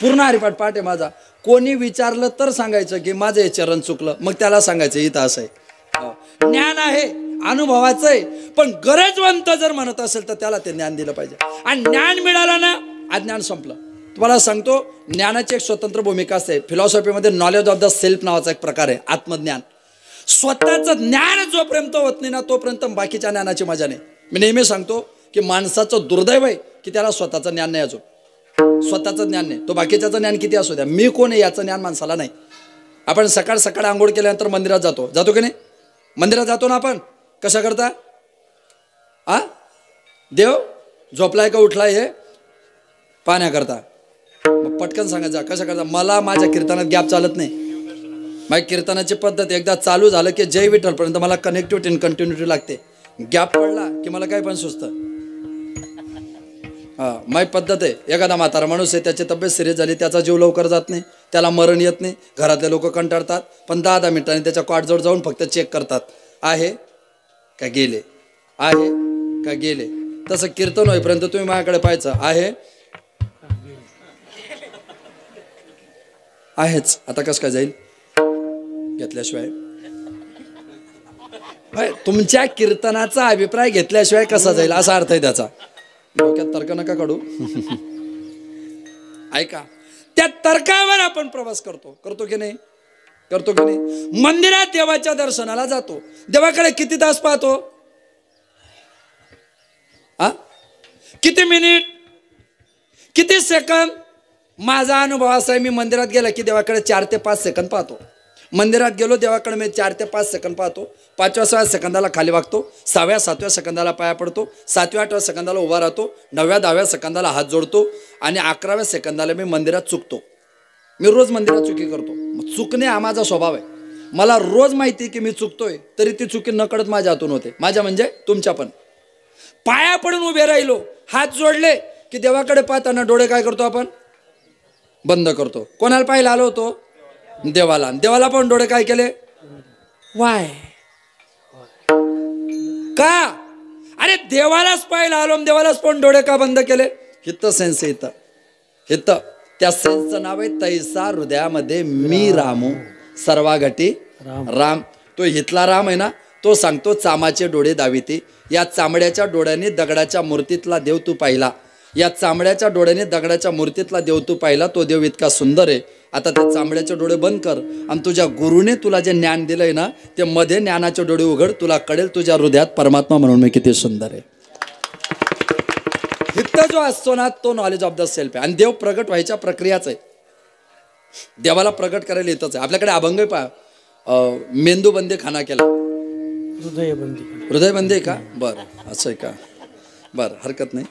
पूर्ण हरिपाठ पाठ आहे माझा. कोणी विचारलं तर सांगायचं की माझं हे चरण चुकलं, मग त्याला सांगायचं इथं असं आहे. ज्ञान आहे, अनुभवाचं आहे, पण गरजवंत जर म्हणत असेल तर त्याला ते ज्ञान दिलं पाहिजे. आणि ज्ञान मिळालं ना, अज्ञान संपलं. तुम्हाला सांगतो, ज्ञानाची एक स्वतंत्र भूमिका असते. फिलॉसॉफीमध्ये नॉलेज ऑफ द सेल्फ नावाचा एक प्रकार आहे, आत्मज्ञान. स्वतःचं ज्ञान जोपर्यंत होत नाही ना तोपर्यंत बाकीच्या ज्ञानाची मजा नाही. मी नेहमी सांगतो की माणसाचं दुर्दैव आहे की त्याला स्वतःचं ज्ञान नाही. अजून स्वतःचं ज्ञान नाही, तो बाकीच्याचं ज्ञान किती असू द्या, मी कोण आहे याचं ज्ञान माणसाला नाही. आपण सकाळ सकाळ आंघोळ केल्यानंतर मंदिरात जातो की नाही? मंदिरात जातो ना आपण, कशा करता? देव झोपलाय का उठलाय हे पाहण्याकरता. मग पटकन सांगायचं कशा करता? मला माझ्या कीर्तनात गॅप चालत नाही. माझी कीर्तनाची पद्धत एकदा चालू झालं की जय विठ्ठलपर्यंत मला कनेक्टिव्हिटी आणि कंटिन्युटी लागते. गॅप पडला की मला काय पण सुचतं. माझी पद्धत आहे. एखादा म्हातारा माणूस आहे, त्याची तब्येत सिरियस झाली, त्याचा जीव लवकर जात नाही, त्याला मरण येत नाही, घरातले लोक कंटाळतात, पण 10 मिनिटांनी त्याच्या कॉटजवळ जाऊन फक्त चेक करतात, आहे का गेले, आहे का गेले. तसं कीर्तन होईपर्यंत तुम्ही माझ्याकडे पाहायचं, आहेच. आता कसं काय जाईल घेतल्याशिवाय? तुमच्या कीर्तनाचा अभिप्राय घेतल्याशिवाय कसा जाईल असा अर्थ आहे त्याचा. डोक्यात तर्क नका काढू. ऐका, त्या तर्कावर आपण प्रवास करतो की नाही? करतो की नाही? मंदिरात देवाच्या दर्शनाला जातो, देवाकडे किती तास पाहतो? किती मिनिट, किती सेकंद? माझा अनुभव असा आहे, मी मंदिरात गेला की देवाकडे 4 ते 5 सेकंद पाहतो. मंदिरात गेलो देवाकडे मी 4 ते 5 सेकंद पाहतो. 5व्या-6व्या सेकंदाला खाली वागतो, 6व्या-7व्या सेकंदाला पाया पडतो, 7व्या-8व्या सेकंदाला उभा राहतो, 9व्या-10व्या सेकंदाला हात जोडतो आणि 11व्या सेकंदाला मी मंदिरात चुकतो. मी रोज मंदिरात चुकी करतो. चुकणे हा माझा स्वभाव आहे. मला रोज माहिती की मी चुकतोय, तरी ती चुकी न कळत माझ्या हातून होते. माझ्या म्हणजे तुमच्या पण. पाया पडून उभे राहिलो, हात जोडले की देवाकडे पाहताना डोळे काय करतो आपण? बंद करतो. कोणाला पाहायला आलो होतो? देवाला. देवाला पण डोळे काय केले? वाय का? अरे देवालाच पाहायला आलो, देवालाच पण डोळे का बंद केले? हित सेन्स आहे. हित त्या सेन्सचं नाव आहे तैसा हृदयामध्ये मी रामू सर्वाघटी राम. तो हितला राम आहे ना, तो सांगतो चामाचे डोळे दाविते. या चामड्याच्या डोळ्याने दगडाच्या मूर्तीतला देव तू पाहिला. या चामड्याच्या डोळ्याने दगडाच्या मूर्तीतला देव तू पाहिला. तो देव इतका सुंदर आहे. आता त्या चांबड्याचे डोळे बंद कर आणि तुझ्या गुरुने तुला जे ज्ञान दिलंय ना, ते मध्ये ज्ञानाचे डोळे उघड. तुला कळेल तुझ्या हृदयात परमात्मा म्हणून मी किती सुंदर आहे. हित्त जो असतो ना, तो नॉलेज ऑफ द सेल्फ आहे. आणि देव प्रगट व्हायच्या प्रक्रियाच आहे. देवाला प्रगट करायला येतच आहे. आपल्याकडे अभंग मेंदूबंदी खाना केला, हृदयबंदी का? बरं, असं आहे का? बरं, हरकत नाही.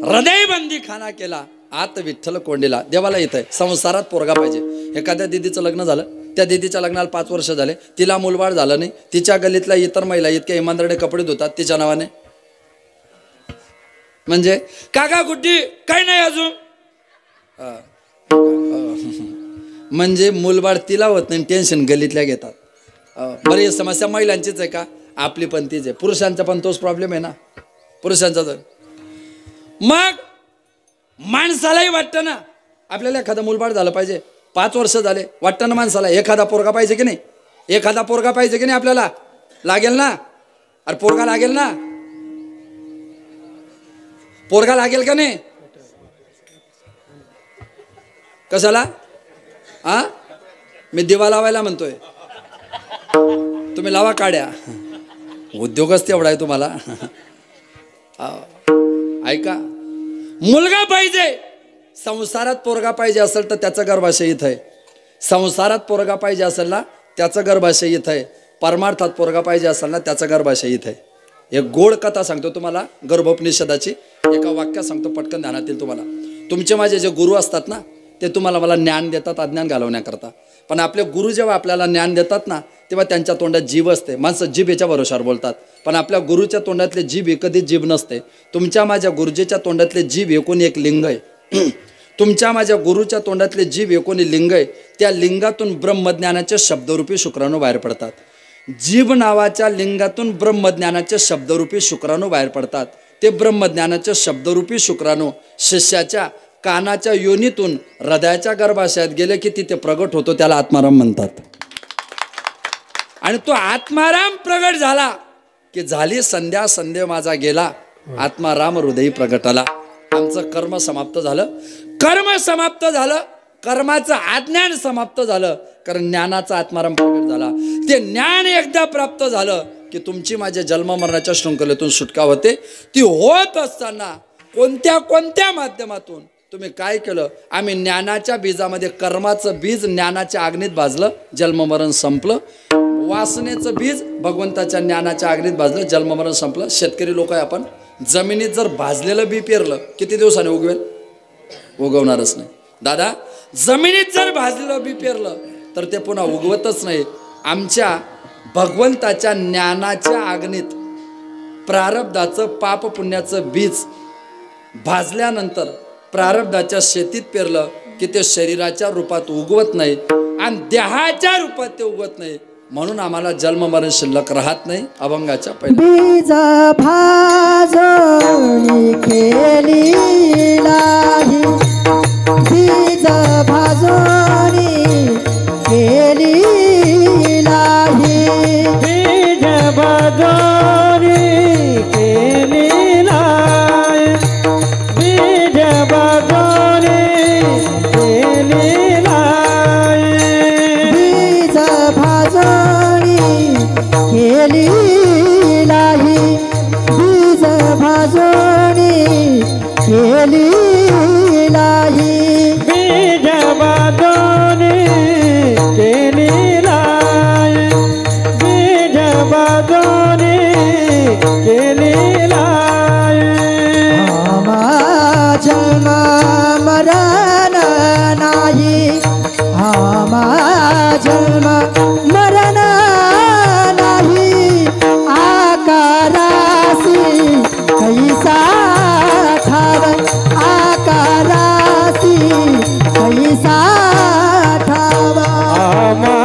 हृदयबंदी खाना केला, आत विठ्ठल कोंडीला. देवाला येत आहे. संसारात पोरगा पाहिजे. एखाद्या दीदीचं लग्न झालं, त्या दीदीच्या लग्नाला 5 वर्ष झाले, तिला मूलबाळ झालं नाही. तिच्या गल्लीतल्या इतर महिला इतक्या इमानदारीने कपडे धुतात तिच्या नावाने. म्हणजे काका गुड्डी काही नाही अजून, म्हणजे मूलबाळ तिला होत नाही, टेन्शन गल्लीतल्या घेतात. बरं, ही समस्या महिलांचीच आहे का? आपली पण तीच आहे. पुरुषांचा पण तोच प्रॉब्लेम आहे ना, पुरुषांचा. तर मग माणसालाही वाटतं ना आपल्याला एखादं मूलबाळ झालं पाहिजे. 5 वर्ष झाले, वाटतं ना माणसाला एखादा पोरगा पाहिजे की नाही? एखादा पोरगा पाहिजे की नाही? आपल्याला लागेल ना? अरे पोरगा लागेल ना? पोरगा लागेल का नाही? कशाला? मी दिवा लावायला म्हणतोय, तुम्ही लावा काड्या. उद्योगच तेवढा आहे तुम्हाला. ऐका, मुलगा पाहिजे. संसारात पोरगा पाहिजे असेल तर त्याचं गर्भाशय इथं आहे. संसारात पोरगा पाहिजे असेल ना, त्याचं गर्भाशय इथं आहे. परमार्थात पोरगा पाहिजे असेल ना, त्याचं गर्भाशय इथं आहे. एक गोड कथा सांगतो तुम्हाला, गर्भोपनिषदाची. एका वाक्यात सांगतो, पटकन ध्यानात येईल तुम्हाला. तुमचे माझे जे गुरु असतात ना, ते तुम्हाला मला ज्ञान देतात अज्ञान घालवण्याकरता. पण आपले गुरु जेव्हा आपल्याला ज्ञान देतात ना, तेव्हा त्यांच्या तोंडात जीभ असते. माणसं जीभ याच्या भरोशावर बोलतात, पण आपल्या गुरुच्या तोंडातले जीभ हे कधीच जीभ नसते. तुमच्या माझ्या गुरुजीच्या तोंडातले जीभ एकूण एक लिंग आहे. तुमच्या माझ्या गुरुच्या तोंडातले जीभ एकूण लिंग आहे. त्या लिंगातून ब्रह्मज्ञानाचे शब्दरूपी शुक्राणू बाहेर पडतात. जीभ नावाच्या लिंगातून ब्रह्मज्ञानाचे शब्दरूपी शुक्राणू बाहेर पडतात. ते ब्रह्मज्ञानाचे शब्दरूपी शुक्राणू शिष्याच्या कानाच्या योनीतून हृदयाच्या गर्भाशयात गेले की तिथे प्रगट होतो. त्याला आत्माराम म्हणतात. आणि तो आत्माराम प्रगट झाला की झाली संध्या, संदेव माझा गेला, आत्माराम हृदयी प्रगटाला. आमचं कर्म समाप्त झालं. कर्म समाप्त झालं, कर्माचं अज्ञान समाप्त झालं. कारण ज्ञानाचा आत्माराम प्रकट झाला. ते ज्ञान एकदा प्राप्त झालं की तुमची माझ्या जन्म मरणाच्या शृंखलेतून सुटका होते. ती होत असताना कोणत्या कोणत्या माध्यमातून तुम्ही काय केलं? आम्ही ज्ञानाच्या बीजामध्ये कर्माचं बीज ज्ञानाच्या अग्नीत भाजलं, जन्ममरण संपलं. वासनेचं बीज भगवंताच्या ज्ञानाच्या अग्नीत भाजलं, जन्ममरण संपलं. शेतकरी लोक आहे आपण, जमिनीत जर भाजलेलं बी पेरलं किती दिवसाने उगवेल? उगवणारच नाही. दादा, जमिनीत जर भाजलेलं बी पेरलं तर ते पुन्हा उगवतच नाही. आमच्या भगवंताच्या ज्ञानाच्या अग्नीत प्रारब्धाचं पाप पुण्याचं बीज भाजल्यानंतर प्रारब्धाच्या शेतीत पेरलं की ते शरीराच्या रूपात उगवत नाही आणि देहाच्या रूपात ते उगवत नाही. म्हणून आम्हाला जन्म मरण शिल्लक राहत नाही. अभंगाच्या पहिल्या बीज भाजोनी केली नाही, बीज भाजोनी केली नाही, बीज भाजोनी केली नाही, बीज भाजोनी केली नाही, बीज भाजोनी केली नाही, बीज भाजोनी केली नाही, बीज भाजोनी केली नाही, बीज भाजोनी केली नाही. आमा जन्म मरण नाही, आमा जन्म मरण नाही, आकारासी कैसा ठाव, आकारासी कैसा ठाव. आमा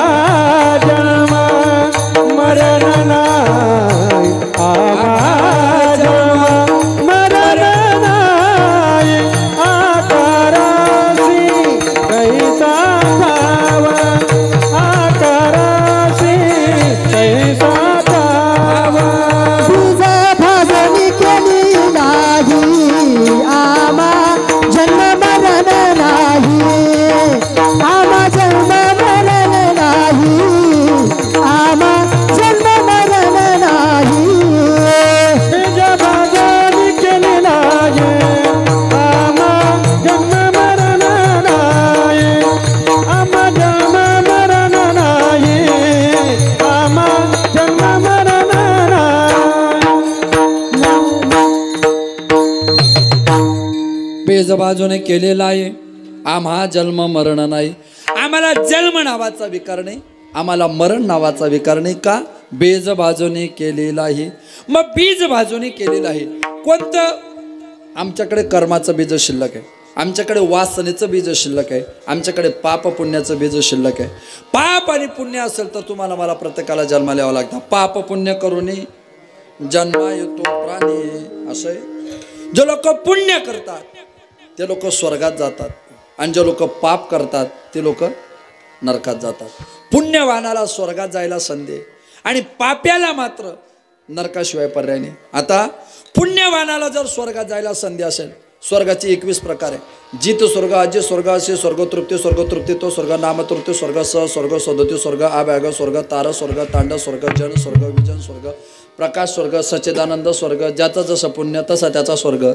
जन्म मरण नाही, आमा जन्म मरण नाही, आकारासी कैसा ठाव, आकारासी कैसा ठाव. बीज भाजणी केली नाही, आमा जन्म मरण नाही, आमा जन्म मरण नाही, आमा जन्म मरण नाही. बीज भाजणी केली नाही, आमा जन्म मरण नाही, आमा जन्म मरण नाही, आमा जन्म मरण नाही. बेज बाजूने केलेला आहे, आम्हा जन्म मरण नाही. आम्हाला जन्म नावाचा विकार नाही, आम्हाला मरण नावाचा विकार नाही. का? बेज बाजूने केलेला आहे. मग बीज बाजूने केलेलं आहे कोणतं? आमच्याकडे कर्माचं बीज शिल्लक आहे, आमच्याकडे वासनेचं बीज शिल्लक आहे, आमच्याकडे पाप पुण्याचं बीज शिल्लक आहे. पाप आणि पुण्य असेल तर तुम्हाला मला प्रत्येकाला जन्माला यावं लागतं. पाप पुण्य करून जन्मा येतो प्राणी. असं आहे. जे लोक पुण्य करतात ते लोक स्वर्गात जातात आणि जे लोक पाप करतात ते लोक नरकात जातात. पुण्यवानाला स्वर्गात जायला संधी आणि पाप्याला मात्र नरकाशिवाय पर्याय नाही. आता पुण्यवानाला जर स्वर्गात जायला संधी असेल, स्वर्गाचे 21 प्रकार आहे. जित स्वर्ग, अजय स्वर्ग, असे स्वर्ग, तृप्ती तो स्वर्ग, नामतृप्ती स्वर्ग, स स्वर्ग, सदोती स्वर्ग, आव्याग स्वर्ग, तार स्वर्ग, तांड स्वर्ग, जन स्वर्ग, विजन स्वर्ग, प्रकाश स्वर्ग, सच्चिदानंद स्वर्ग. ज्याचं जसं पुण्य तसा त्याचा स्वर्ग.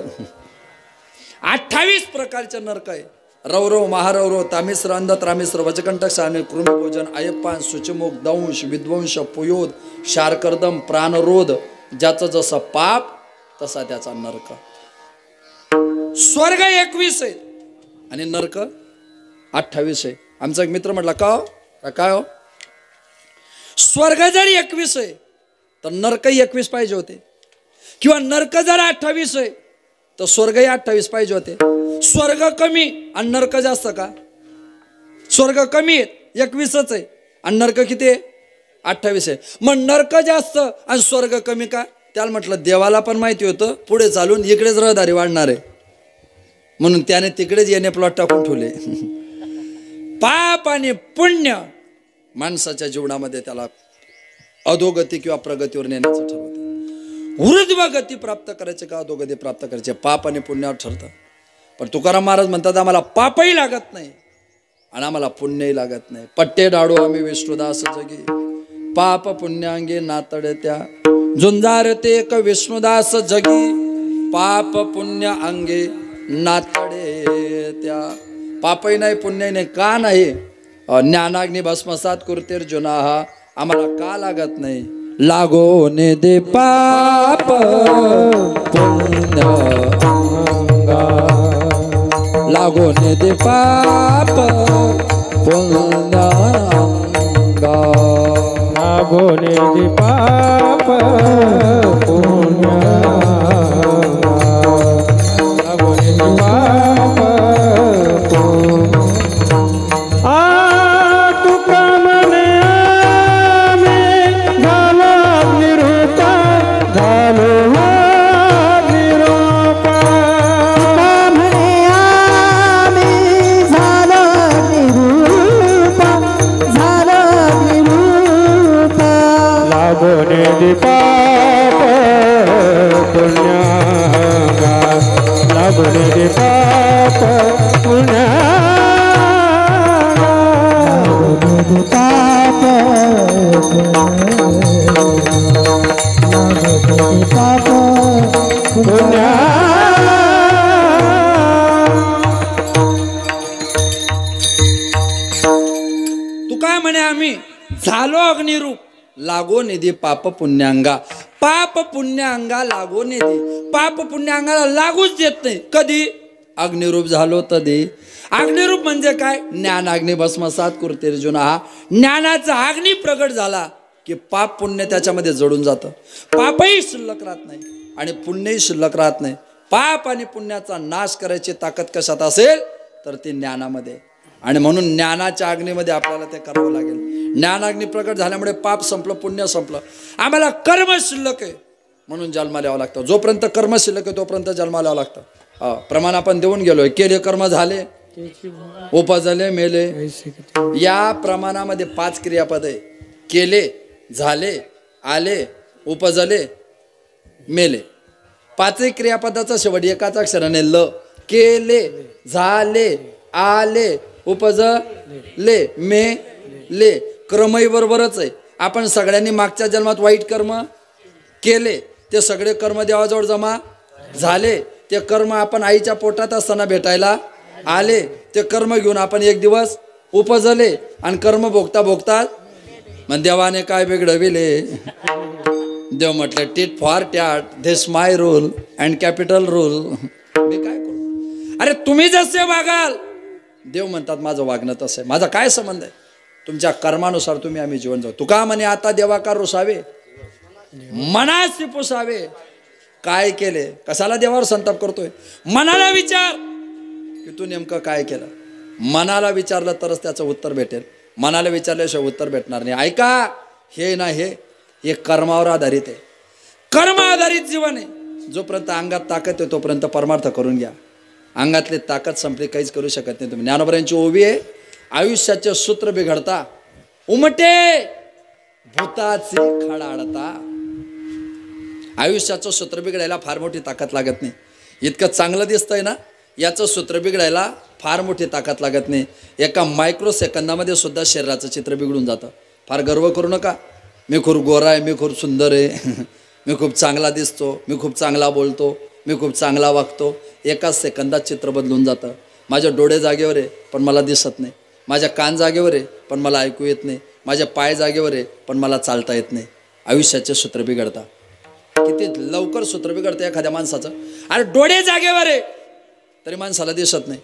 28 प्रकारचे नरक आहे. रौरव, महारौरव, तामिश्र, अंध, त्रामिश्र, वजकंटक, साने, कृमिभोजन, अयप्पान, सुचिमुख, दंश, विध्वंस, पुयोद, शारकर्दम, प्राणरोध. ज्याचं जसं पाप तसा त्याचा नरक. स्वर्ग 21 आहे आणि नरक 28 आहे. आमचा एक मित्र म्हटला का काय हो, स्वर्ग जर 21 आहे तर नरकही 21 पाहिजे होते, किंवा नरक जर 28 आहे तर स्वर्गही 28 पाहिजे होते. स्वर्ग कमी आणि नरक जास्त का? स्वर्ग कमी आहे 21च आहे आणि नरक किती आहे 28 आहे. मग नरक जास्त आणि स्वर्ग कमी का? त्याला म्हटलं देवाला पण माहिती होतं पुढे चालून इकडेच रहदारी वाढणार आहे, म्हणून त्याने तिकडेच येणे प्लॉट टाकून ठेवले. पाप आणि पुण्य माणसाच्या जीवनामध्ये त्याला अधोगती किंवा प्रगतीवर नेण्याचं ठरवतं. ऊर्ध्व गती प्राप्त करायचे का अधोगती प्राप्त करायचे, पाप आणि पुण्यावर ठरतं. पण तुकाराम महाराज म्हणतात आम्हाला पापही लागत नाही आणि आम्हाला पुण्यही लागत नाही. पट्टे डाडू आम्ही विष्णुदास जगी, पाप पुण्यांगे नातडत्या. झुंजार ते एक विष्णुदास जगी, पाप पुण्य अंगे नातडे त्या. पापही नाही पुण्यही नाही. का नाही? ज्ञानाग्नी भस्मसात कुर्तीर्जुना. आम्हाला का लागत नाही? लागो ने दे पाप पुण्य अंगा, लागो ने दे पाप पुण्य अंगा. लागो ने दे पाप पुण्य अंगा, लागो ने दे पाप पुण्य. तुका म्हणे आम्ही झालो अग्निरूप, झालो अग्निरूप. तुका म्हणे आम्ही झालो अग्निरूप, झालो अग्निरूप. लागो ने दे पाप पुण्यांगा, लागो ने दे पाप पुण्यांगा. पाप पाप पुण्या. तू काय म्हणे आम्ही झालो अग्निरूप, लागो निधी पाप पुण्यांगा. पाप पुण्यांगा लागो निधी. पाप पुण्यांगाला लागूच देत नाही. कधी? अग्निरूप झालो तधी. अग्निरूप म्हणजे काय? ज्ञानाग्नी भस्मसात कुर्तीर्जुना. हा ज्ञानाचा अग्नी प्रगट झाला की पाप पुण्य त्याच्यामध्ये जडून जातं. पापही शिल्लक राहत नाही आणि पुण्यही शिल्लक राहत नाही. पाप आणि पुण्याचा नाश करायची ताकद कशात असेल तर ती ज्ञानामध्ये. आणि म्हणून ज्ञानाच्या अग्नीमध्ये आपल्याला ते करावं लागेल. ज्ञानाग्नी प्रकट झाल्यामुळे पाप संपलं, पुण्य संपलं. आम्हाला कर्म शिल्लक आहे म्हणून जन्माला यावं लागतं. जोपर्यंत कर्म शिल्लक आहे तोपर्यंत जन्माला यावं लागतं. प्रमाण आपण देऊन गेलोय. केले कर्म झाले, उपजले, मेले. या प्रमाणामध्ये 5 क्रियापद आहे. केले, झाले, आले, उपजले, मेले. 5ही क्रियापदाचा शेवट एकाच अक्षराने ल. केले, झाले, आले, उपजले, मेले. क्रमही बरोबरच आहे. आपण सगळ्यांनी मागच्या जन्मात वाईट कर्म केले, ते सगळे कर्म देवाजवळ जमा झाले. ते कर्म आपण आईच्या पोटात असताना भेटायला आले. ते कर्म घेऊन आपण एक दिवस उपजले आणि कर्म भोगता भोगता मग देवाने काय बिघडविले? देव म्हटलं tit for tat, this my rule and capital rule. मी काय करू? अरे तुम्ही जसे वागाल, देव म्हणतात माझं वागणं तसं आहे. माझा काय संबंध आहे? तुमच्या कर्मानुसार तुम्ही आम्ही जीवन जाऊ. तुका म्हणे आता देवाकार रुसावे, मनासी पुसावे. काय केले? कशाला देवावर संताप करतोय? मनाला विचार की तू नेमकं काय केलं. मनाला विचारलं तरच त्याचं उत्तर भेटेल. मनाला विचारल्याशिवाय उत्तर भेटणार नाही. ऐका, हे ना हे कर्मावर आधारित आहे. कर्म आधारित जीवन आहे. जोपर्यंत अंगात ताकद आहे तोपर्यंत परमार्थ करून घ्या. अंगातली ताकद संपली, काहीच करू शकत नाही तुम्ही. ज्ञानोबरांची ओवी आहे, आयुष्याचे सूत्र बिघडता उमटे भूताची खडाडता. आयुष्याचं सूत्र बिघडायला फार मोठी ताकद लागत नाही. इतकं चांगलं दिसतंय ना, याचं सूत्र बिघडायला फार मोठी ताकद लागत नाही. एका मायक्रो सेकंदामध्ये सुद्धा शरीराचं चित्र बिघडून जातं. फार गर्व करू नका. मी खूप गोरा आहे, मी खूप सुंदर आहे, मी खूप चांगला दिसतो, मी खूप चांगला बोलतो, मी खूप चांगला वागतो. एकाच सेकंदात चित्र बदलून जातं. माझे डोळे जागेवर आहे पण मला दिसत नाही. माझ्या कान जागेवर आहे पण मला ऐकू येत नाही. माझे पाय जागेवर आहे पण मला चालता येत नाही. आयुष्याचे सूत्र बिघडतात. किती लवकर सूत्र बिघडतं एखाद्या माणसाचं. अरे डोळे जागेवर आहे तरी माणसाला दिसत नाही.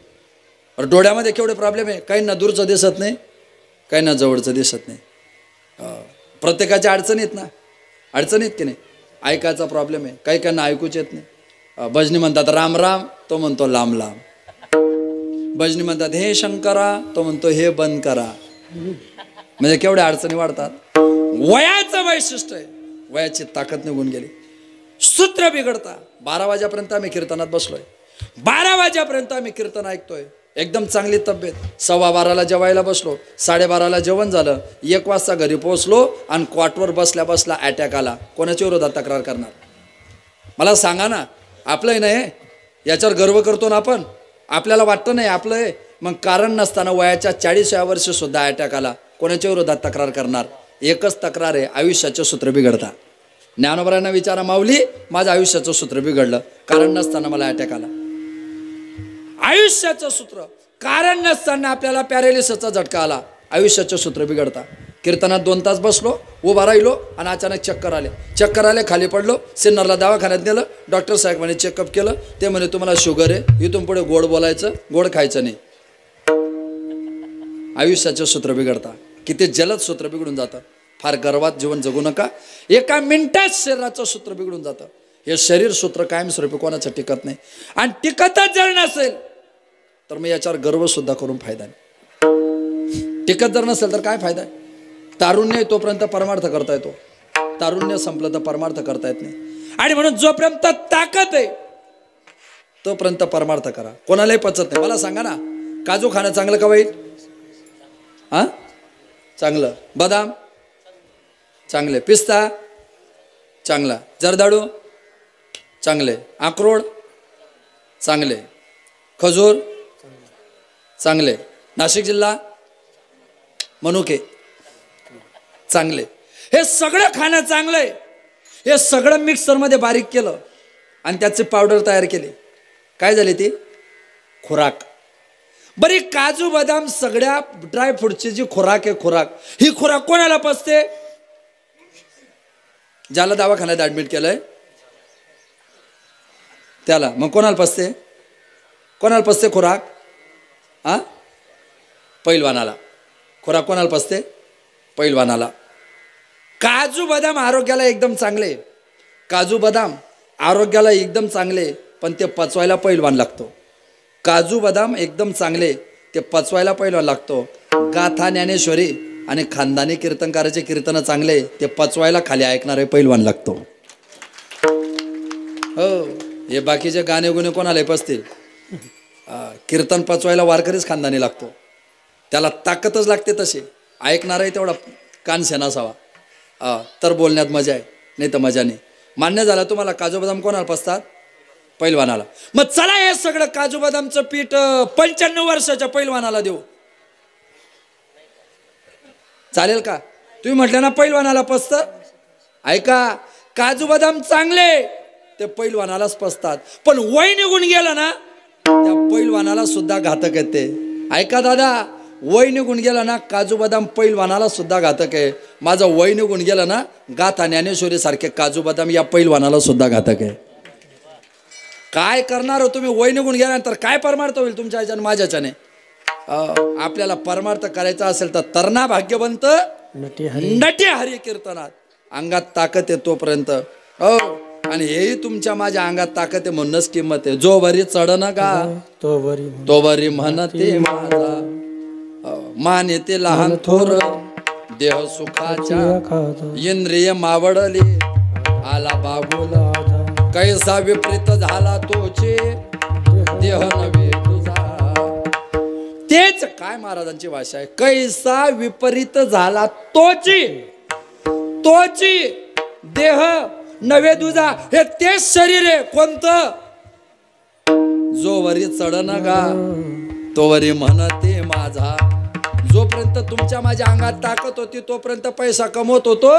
अरे डोळ्यामध्ये केवढे प्रॉब्लेम आहे. काहींना दूरचं दिसत नाही, काहींना जवळचं दिसत नाही. प्रत्येकाच्या अडचणीत ना, अडचणीत की नाही. ऐकायचा प्रॉब्लेम आहे, काही काहींना ऐकूच येत नाही. भजनी म्हणतात राम राम, तो म्हणतो लांब लांब. भजनी म्हणतात हे शंकरा, तो म्हणतो हे बंद करा. म्हणजे केवढ्या अडचणी वाढतात. वयाचं वैशिष्ट्य आहे, वयाची ताकद निघून गेली, सूत्र बिघडता. 12 वाजेपर्यंत आम्ही कीर्तनात बसलोय. 12 वाजेपर्यंत आम्ही कीर्तन ऐकतोय. एकदम चांगली तब्येत. 12:15 जेवायला बसलो, 12:30 जेवण झालं, 1 वाजता घरी पोहोचलो आणि क्वाटवर बसल्या बसला अटॅक आला. कोणाच्या विरोधात तक्रार करणार? मला सांगा ना. आपलंही नाही याच्यावर गर्व करतो ना आपण. आपल्याला वाटतं नाही आपलं आहे, मग कारण नसताना वयाच्या 40व्या वर्षी सुद्धा अटॅक आला, कोणाच्या विरोधात तक्रार करणार? एकच तक्रार आहे, आयुष्याचं सूत्र बिघडता. ज्ञानोबरांना विचारा, माऊली माझं आयुष्याचं सूत्र बिघडलं, कारण नसताना मला अटॅक आला. आयुष्याचं सूत्र कारण नसताना आपल्याला पॅरालिसिसचा झटका आला, आयुष्याचं सूत्र बिघडता. कीर्तनात 2 तास बसलो, उभा राहिलो आणि अचानक चक्कर आले, खाली पडलो. सिन्नरला दवाखान्यात नेलं. डॉक्टर साहेब म्हणे चेकअप केलं, ते म्हणे तुम्हाला शुगर आहे, इथून पुढे गोड बोलायचं, गोड खायचं नाही. आयुष्याचं सूत्र बिघडता. किती जलद सूत्र बिघडून जातं. फार गर्वात जीवन जगू नका. एका मिनिटात शरीराचं सूत्र बिघडून जातं. हे शरीर सूत्र कायमस्वरूपी कोणाचं टिकत नाही, आणि टिकतच जर नसेल तर मग याच्यावर गर्व सुद्धा करून फायदा नाही. टिकत जर नसेल तर काय फायदा आहे? तारुण्य तोपर्यंत परमार्थ करता येतो, तारुण्य संपलं तर परमार्थ करता येत नाही. आणि म्हणून जोपर्यंत ताकद आहे तोपर्यंत परमार्थ करा. कोणालाही पचत नाही. मला सांगा ना, काजू खाणं चांगलं का वाईट? हा, चांगलं. बदाम चांगले, पिस्ता चांगला, जर्दाळू चांगले, अक्रोड चांगले, खजूर चांगले, नाशिक जिल्हा मनुके चांगले. हे सगळं खाणं चांगलं आहे. हे सगळं मिक्सरमध्ये बारीक केलं आणि त्याची पावडर तयार केली, काय झाली ती? खुराक. बरी काजू बदाम सगळ्या ड्रायफ्रूटची जी खुराक आहे, खुराक ही खुराक कोणाला पचते? ज्याला दवाखान्यात ऍडमिट केलंय त्याला. मग कोणाला पचते? कोणाला पचते खुराक? हा, पैलवानाला. खुराक कोणाला पचते? पैलवानाला. काजू बदाम आरोग्याला एकदम चांगले, काजू बदाम आरोग्याला एकदम चांगले, पण ते पचवायला पैलवान लागतो. काजू बदाम एकदम चांगले, ते पचवायला पैलवान लागतो. गाथा ज्ञानेश्वरी आणि खानदानी कीर्तनकाराचे कीर्तन चांगले, ते पचवायला खाली ऐकणारे पैलवान लागतो. हो, हे बाकीचे गाणे गुणे कोणाला पचतील? कीर्तन पचवायला वारकरीच खानदानी लागतो, त्याला ताकदच लागते तशी. ऐकणाराही तेवढा कानसेन असावा, तर बोलण्यात मजा आहे, नाही तर मजा नाही. मान्य झालं तुम्हाला? काजू बदाम कोणाला पचतात? पैलवानाला. मग चला हे सगळं काजू बदामचं पीठ 95 वर्षाच्या पैलवानाला देऊ, चालेल का? तुम्ही म्हटलं ना पैलवानाला पचतं. ऐका, काजू बदाम चांगले ते पैलवानालाच पचतात, पण वय निघून गेलं ना त्या पैलवानाला सुद्धा घातक येते. ऐका दादा, वय निघून गेलं ना काजू बदाम पैलवानाला सुद्धा घातक आहे. माझं वय निघून गेलं ना गाथा ज्ञानेश्वरी सारखे काजू बदाम या पैलवानाला सुद्धा घातक आहे. काय करणार हो तुम्ही? वय निघून गेल्यानंतर काय परमार्थ होईल तुमच्या ह्याच्याने माझ्याच्याने? आपल्याला परमार्थ करायचा असेल तर तरणा भाग्यवंत नटे हरी कीर्तनात. अंगात ताकद आहे तोपर्यंत. हो, आणि हेही तुमच्या माझ्या अंगात ताकद आहे म्हणूनच किंमत आहे. जो वरी चढ का तो वरी म्हणते माझा, मान येते लहान थोर देह सुखाच्या, इंद्रिय मावडली आला बाबूला, कैसा विपरीत झाला तोचे देह नव्हे तुझा. तेच काय महाराजांची भाषा आहे, कैसा विपरीत झाला तोची देह नव्हे तुझा. हे तेच शरीर आहे. कोणतं? जो वरी चढन गा तो वरी म्हणते माझा. जोपर्यंत तुमच्या माझ्या अंगात ताकद होती तोपर्यंत पैसा कमवत होतो,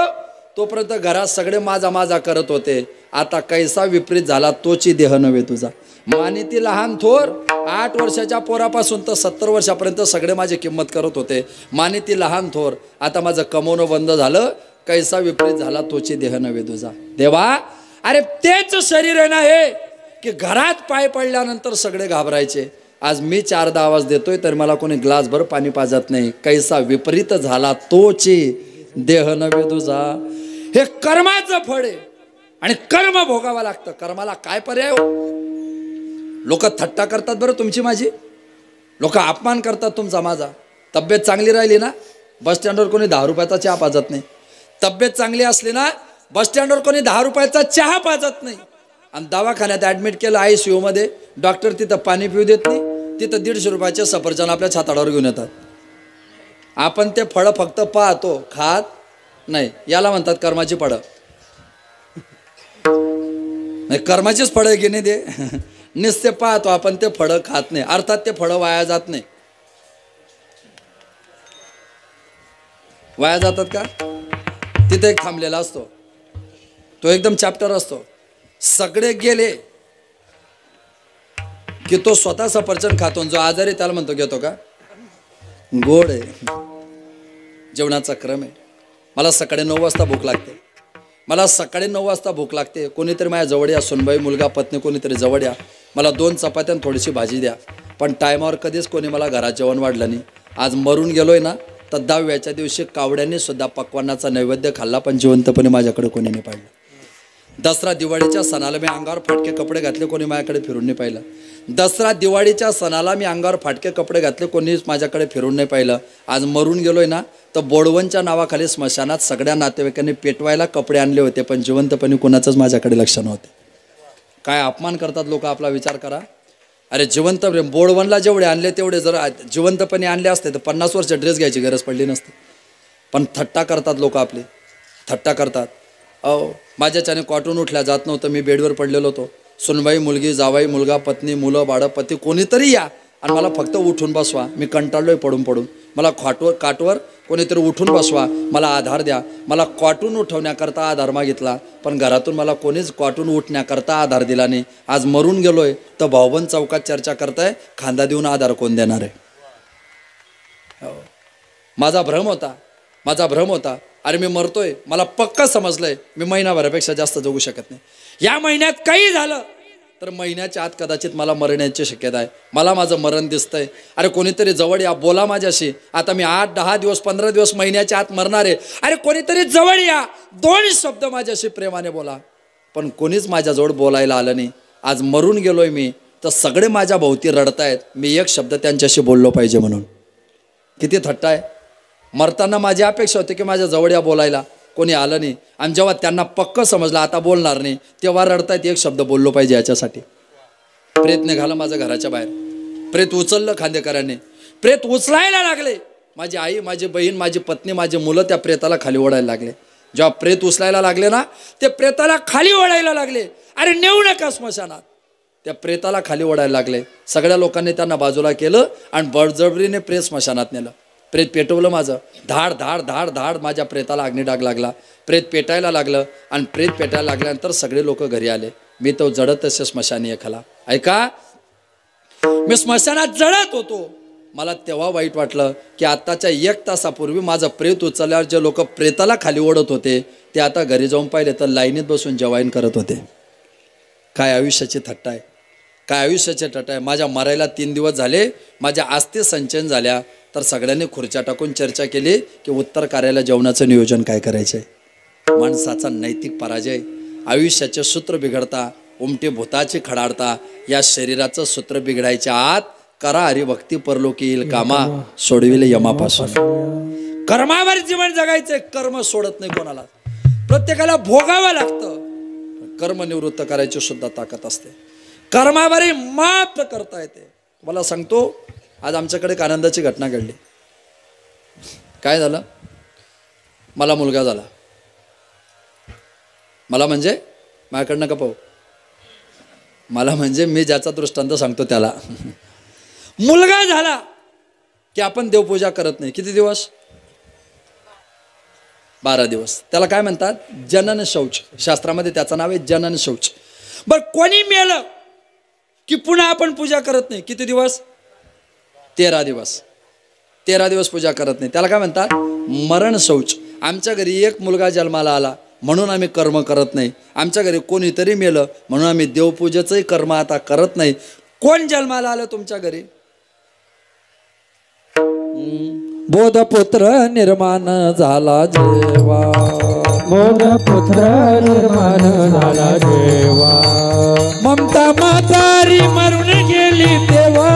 तोपर्यंत घरात सगळे माझा माझा करत होते. आता कैसा विपरीत झाला तोची देह नव्हे तुझा. मानिती लहान थोर 8 वर्षाच्या पोरापासून तर 70 वर्षापर्यंत सगळे माझी किंमत करत होते. मानिती लहान थोर, आता माझं कमवणं बंद झालं. कैसा विपरीत झाला तोची देह नव्हे तुझा. देवा, अरे तेच शरीर आहे ना हे, की घरात पाय पडल्यानंतर सगळे घाबरायचे. आज मी 4दा आवाज देतोय तर मला कोणी ग्लासभर पाणी पाजत नाही. कैसा विपरीत झाला तोची देह नव्हे तुझा. हे कर्माचं फळ आहे आणि कर्म भोगावं लागतं. कर्माला काय पर्याय हो? लोक थट्टा करतात बरं तुमची माझी, लोक अपमान करतात तुमचा माझा. तब्येत चांगली राहिली ना बस स्टँडवर कोणी 10 रुपयाचा चहा पाजत नाही. तब्येत चांगली असली ना बस स्टँडवर कोणी 10 रुपयाचा चहा पाजत नाही. आणि दवाखान्यात ॲडमिट केलं ICU मध्ये, डॉक्टर तिथं पाणी पिऊ देत नाही, तिथं 150 रुपयाचे सफरचंद आपल्या छाताडावर घेऊन येतात. आपण ते फळं फक्त पाहतो, खात नाही. याला म्हणतात कर्माची फळं. नाही, कर्माचीच फळं घेणे दे. नुसते पाहतो आपण, ते फळं खात नाही. अर्थात ते फळं वाया जात नाही. वाया जातात का? तिथे एक थांबलेला असतो, तो एकदम चॅप्टर असतो. सगळे गेले की तो स्वतः सफरचंद खातो. जो आजारी त्याला म्हणतो घेतो का? गोड आहे, जेवणाचा क्रम आहे. मला सकाळी 9 वाजता भूक लागते, मला सकाळी 9 वाजता भूक लागते. कोणीतरी माझ्या जवळ या, सुनबाई, मुलगा, पत्नी कोणीतरी जवळ या, मला 2 चपात्या आणि थोडीशी भाजी द्या. पण टायमावर कधीच कोणी मला घरात जेवण वाढलं नाही. आज मरून गेलोय ना, तर 10व्याच्या दिवशी कावड्यांनी सुद्धा पक्वान्नाचा नैवेद्य खाल्ला, पण जिवंतपणे माझ्याकडे कोणी नाही पाहिलं. दसरा दिवाळीच्या सणाला मी अंगावर फाटके कपडे घातले, कोणी माझ्याकडे फिरून नाही पाहिलं. दसरा दिवाळीच्या सणाला मी अंगावर फाटके कपडे घातले, कोणीच माझ्याकडे फिरून नाही पाहिलं. आज मरून गेलोय ना, तर बोडवनच्या नावाखाली स्मशानात सगळ्या नातेवाईकांनी पेटवायला कपडे आणले होते, पण जिवंतपणे कोणाचंच माझ्याकडे लक्ष नव्हते. काय अपमान करतात लोक, आपला विचार करा. अरे जिवंत बोडवनला जेवढे आणले तेवढे जर जिवंतपणे आणले असते तर 50 वर्ष ड्रेस घ्यायची गरज पडली नसती. पण थट्टा करतात लोक, आपले थट्टा करतात. माझ्याच्याने कॉटून उठल्या जात नव्हतं, मी बेडवर पडलेलो होतो. सुनबाई, मुलगी, जावाई, मुलगा, पत्नी, मुलं, बाळं, पती कोणीतरी या आणि मला फक्त उठून बसवा. मी कंटाळलोय पडून पडून, मला काटवर कोणीतरी उठून बसवा, मला आधार द्या. मला कॉटून उठवण्याकरता आधार मागितला, पण घरातून मला कोणीच कॉटून उठण्याकरता आधार दिला नाही. आज मरून गेलोय तर भाऊबंद चौकात चर्चा करताय, खांदा देऊन आधार कोण देणार आहे? माझा भ्रम होता, माझा भ्रम होता. अरे मी मरतोय, मला पक्का समजलंय मी महिनाभरापेक्षा जास्त जगू शकत नाही. या महिन्यात काही झालं तर महिन्याच्या आत कदाचित मला मरण्याची शक्यता आहे. मला माझं मरण दिसतंय. अरे कोणीतरी जवळ या, बोला माझ्याशी. आता मी 8, 10 दिवस, 15 दिवस, महिन्याच्या आत मरणार आहे. अरे कोणीतरी जवळ या, 2 शब्द माझ्याशी प्रेमाने बोला. पण कोणीच माझ्याजवळ बोलायला आलं नाही. आज मरून गेलोय मी, तर सगळे माझ्या भोवती रडतायत. मी एक शब्द त्यांच्याशी बोललो पाहिजे म्हणून. किती थट्टा आहे. मरताना माझी अपेक्षा होती की माझ्या जवळ या बोलायला, कोणी आलं नाही. आणि जेव्हा त्यांना पक्क समजलं आता बोलणार नाही, तेव्हा रडतायत. एक शब्द बोललो पाहिजे याच्यासाठी. प्रेत निघालं माझं घराच्या बाहेर, प्रेत उचललं खांदेकरांनी, प्रेत उचलायला लागले. माझी आई, माझी बहीण, माझी पत्नी, माझी मुलं त्या प्रेताला खाली ओढायला लागले. जेव्हा प्रेत उचलायला लागले ना, ते प्रेताला खाली ओढायला लागले. अरे नेऊ नका स्मशानात. त्या प्रेताला खाली ओढायला लागले. सगळ्या लोकांनी त्यांना बाजूला केलं आणि बळजबरीने प्रेत स्मशानात नेलं. प्रेत पेटवलं माझं. धाड धाड धाड धाड माझ्या प्रेताला अग्निडाग लागला. प्रेत पेटायला लागलं आणि प्रेत पेटायला लागल्यानंतर सगळे लोक घरी आले. मी तो जळत तसे स्मशानी एखाला. ऐका, मी स्मशानात जळत होतो. मला तेव्हा वाईट वाटलं की आत्ताच्या 1 तासापूर्वी माझं प्रेत उचलल्यावर जे लोक प्रेताला खाली ओढत होते ते आता घरी जाऊन पाहिले तर लाईनीत बसून जेवाईन करत होते. काय आयुष्याची थट्टा आहे, काय आयुष्याची थट्टा आहे. माझ्या मरायला 3 दिवस झाले. माझ्या आस्ती संचयन झाल्या तर सगळ्यांनी खुर्च्या टाकून चर्चा केली की उत्तर कार्याला जेवणाचं नियोजन काय करायचं आहे. माणसाचा नैतिक पराजय. आयुष्याचे सूत्र बिघडता, उमटे भूताची खडाडता. या शरीराचं सूत्र बिघडायच्या आत करा हरिभक्ती परलोकी येईल कामा, सोडविले यमापासून. कर्मावर जीवन जगायचंय, कर्म सोडत नाही कोणाला. प्रत्येकाला भोगावं लागतं. कर्म निवृत्त करायची सुद्धा ताकद असते. कर्मावरही माफ करता येते. मला सांगतो, आज आमच्याकडे एक आनंदाची घटना घडली. काय झालं, मला मुलगा झाला. मला म्हणजे माझ्याकडनं का पाहू, मला म्हणजे मी ज्याचा दृष्टांत सांगतो त्याला. मुलगा झाला की आपण देवपूजा करत नाही. किती दिवस? 12 दिवस. त्याला काय म्हणतात? जनन शौच. शास्त्रामध्ये त्याचं नाव आहे जनन शौच. बरं, कोणी मेलं की पुन्हा आपण पूजा करत नाही. किती दिवस? 13 दिवस. 13 दिवस पूजा करत नाही. त्याला काय म्हणतात? मरण शौच. आमच्या घरी एक मुलगा जन्माला आला म्हणून आम्ही कर्म करत नाही. आमच्या घरी कोणीतरी मेलं म्हणून आम्ही देवपूजेचंही कर्म आता करत नाही. कोण जन्माला आलं तुमच्या घरी? बोधपुत्र निर्माण झाला जेवा, बोधपुत्र निर्माण झाला जेवा, ममता म्हातारी मरून गेली तेव्हा,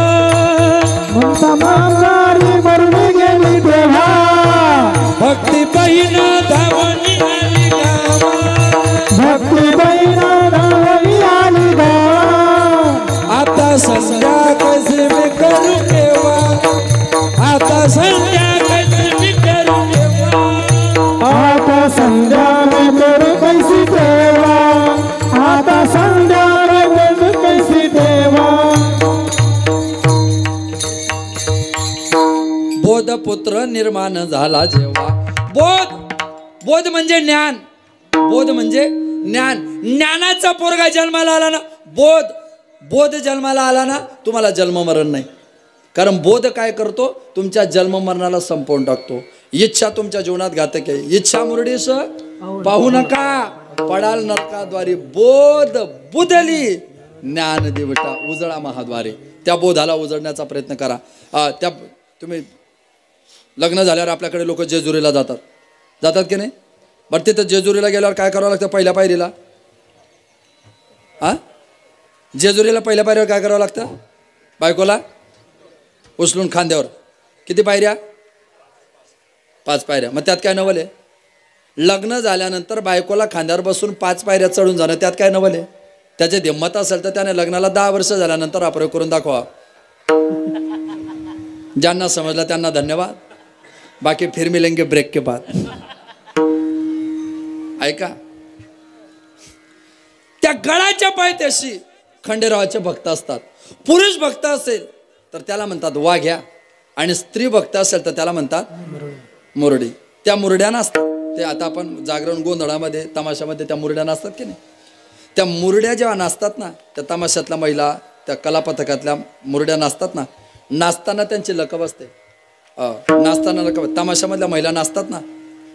ममता म्हातारी मरून गेली तेव्हा, भक्ती बहीण धावणी आली गावा, भक्ती बहीण धावणी आली गावा. आता संध्या कशी मी करू केव्हा, आता संध्या कशी मी करू केव्हा, आता संध्या मी करू कैसी देवा, आता संध्या मी करू कैसी देवा. बोधपुत्र निर्माण झाला जेव्हा, बोध म्हणजे ज्ञान, बोध म्हणजे ज्ञान. ज्ञानाचा पोरगा जन्माला आला ना, बोध जन्माला आला ना, तुम्हाला जन्म मरण नाही. कारण बोध काय करतो, तुमच्या जन्म मरणाला संपवून टाकतो. इच्छा तुमच्या जीवनात घातक आहे. इच्छा मुरडीस पाहू नका, पडाल नरकाद्वारी. बोध बुदली ज्ञान दिवटा उजळा महाद्वारे. त्या बोधाला उजळण्याचा प्रयत्न करा. त्या तुम्ही लग्न झाल्यावर आपल्याकडे लोक जेजुरीला जातात की नाही? बरं, तिथं जेजुरीला गेल्यावर काय करावं लागतं पहिल्या पायरीला? जेजुरीला पहिल्या पायरीवर काय करावं लागतं? बायकोला उचलून खांद्यावर. किती पायऱ्या? 5 पायऱ्या. मग त्यात काय नवल आहे? लग्न झाल्यानंतर बायकोला खांद्यावर बसून 5 पायऱ्या चढून जाणं, त्यात काय नवल आहे? त्याचे हिंमत असेल तर त्याने लग्नाला 10 वर्ष झाल्यानंतर हा प्रयोग करून दाखवा. ज्यांना समजलं त्यांना धन्यवाद, बाकी फिर मिलेंगे ब्रेक के बाद. ऐका, त्या गळाच्या पायथ्याशी खंडेरावाचे भक्त असतात. पुरुष भक्त असेल तर त्याला म्हणतात वाघ्या, आणि स्त्री भक्त असेल तर त्याला म्हणतात मुरडी. त्या मुरड्या नसतात. ते आता आपण जागरण गोंधळामध्ये तमाशामध्ये त्या मुरड्या नसतात की नाही? त्या मुरड्या जेव्हा नाचतात ना, त्या तमाशातल्या महिला, त्या कलापथकातल्या मुरड्या नाचतात ना, नाचताना त्यांची लकब असते. नाचताना लकब. तमाशामधल्या महिला नाचतात ना,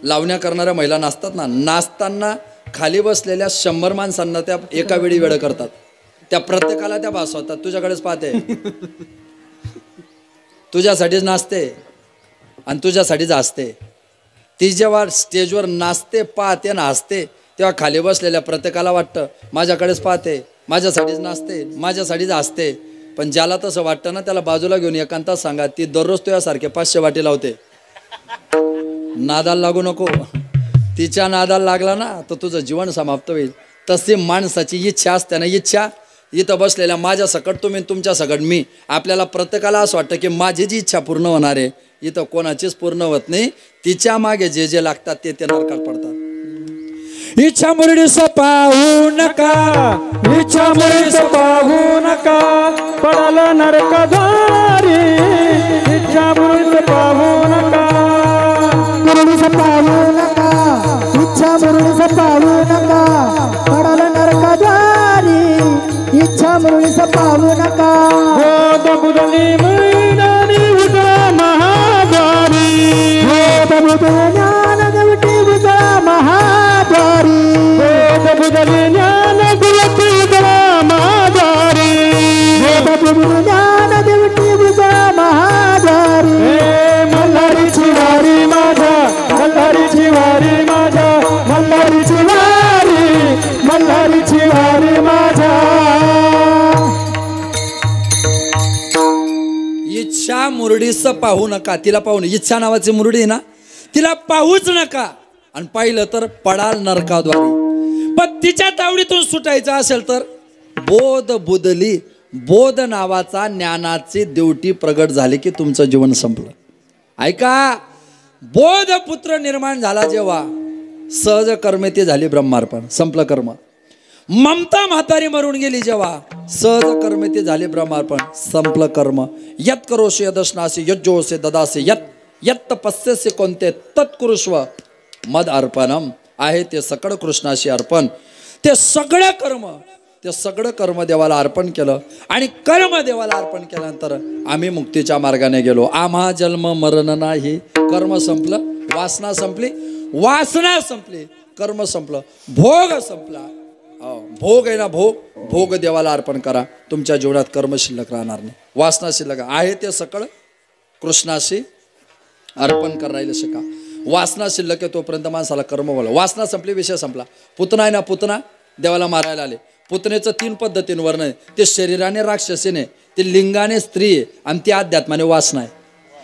लावण्या करणाऱ्या महिला नाचतात ना, नाचताना खाली बसलेल्या 100 माणसांना त्या एका वेळी वेळ करतात. त्या प्रत्येकाला त्या भासवतात. तुझ्याकडेच पाहते, तुझ्यासाठीच नाचते आणि तुझ्यासाठीच हसते. ती जेव्हा स्टेजवर नाचते, पाहते आणि हसते, तेव्हा खाली बसलेल्या प्रत्येकाला वाटतं माझ्याकडेच पाहते, माझ्यासाठीच नाचते, माझ्यासाठीच हसते. पण ज्याला तसं वाटतं ना, त्याला बाजूला घेऊन एकांतात सांगा, ती दररोज तुझ्यासारखे 500 वाटी लावते. नादाला लागू नको. तिच्या नादाला लागला ना तर तुझं जीवन समाप्त होईल. तशी माणसाची इच्छा असते ना, इच्छा. इथं बसलेल्या माझ्या सकट तुम्ही, तुमच्या सकट मी, आपल्याला प्रत्येकाला असं वाटतं की माझी जी इच्छा पूर्ण होणार आहे. इथं कोणाचीच पूर्ण होत नाही. तिच्या मागे जे जे लागतात ते नरकात पडतात. इच्छा मुरडीस पाहू नका, इच्छा मुरडीस पाहू नका, पडाल नरकाद्वारी. इच्छा मुरडीस पाहू नका, मुरडीस पाहू नका, इच्छा मुरडीस पाहू नका, पडाल नरकाद्वारी. इच्छा मुरडीस पाहू नका. बोध बुदली मैदानी उजळा महाद्वारी. बोध बुदली ज्ञान देवटी उजळा महाद्वारी. बोध बुदली ज्ञान देवटी उजळा महाद्वारी. बोध बुदली ज्ञान देवटी उजळा महाद्वारी. मल्हारीची वारी माझा, मल्हारीची वारी माझा, मल्हारीची वारी, मल्हारीची वारी माझा. इच्छा मुरडीस पाहू नका. तिला पाहू नये. इच्छा नावाची मुरडी ना, तिला पाहूच नका. आणि पाहिलं तर पडाल नरकाद्वारी. पण तिच्या तावडीतून सुटायचं असेल तर बोध बुदली. बोध नावाचा ज्ञानाची देवटी प्रगट झाली की तुमचं जीवन संपलं. ऐका, बोध पुत्र निर्माण झाला जेव्हा, सहज कर्मे ती झाली ब्रह्मार्पण, संपलं कर्म. ममता म्हातारी मरून गेली जेव्हा, सहज कर्मे ती झाली ब्रह्मार्पण, संपलं कर्म. यत करोशी यदश्नासी यज्जोसे ददासे यत यत तपस्यसे कोणते तत्कुरुष्व मद अर्पणम. आहे ते सकळ कृष्णाशी अर्पण. ते सगळं कर्म देवाला अर्पण केलं. आणि कर्म देवाला अर्पण केल्यानंतर आम्ही मुक्तीच्या मार्गाने गेलो. आम्हा जन्म मरण नाही. कर्म संपलं, वासना संपली, वासना संपली, कर्म संपलं, भोग संपला. भोग आहे ना, भोग देवाला अर्पण करा. तुमच्या जीवनात कर्म शिल्लक राहणार नाही, वासना शिल्लक आहे. ते सकळ कृष्णाशी अर्पण करायला शिका. वासना शिल्लक आहे तोपर्यंत माणसाला कर्म बोला. वासना संपली, विषय संपला. पुतना आहे ना, पुतना देवाला मारायला आले. पुतनेचं 3 पद्धतींवर नाही. ते शरीराने राक्षसीने, ते लिंगाने स्त्री आहे, आणि ती अध्यात्माने वासना आहे.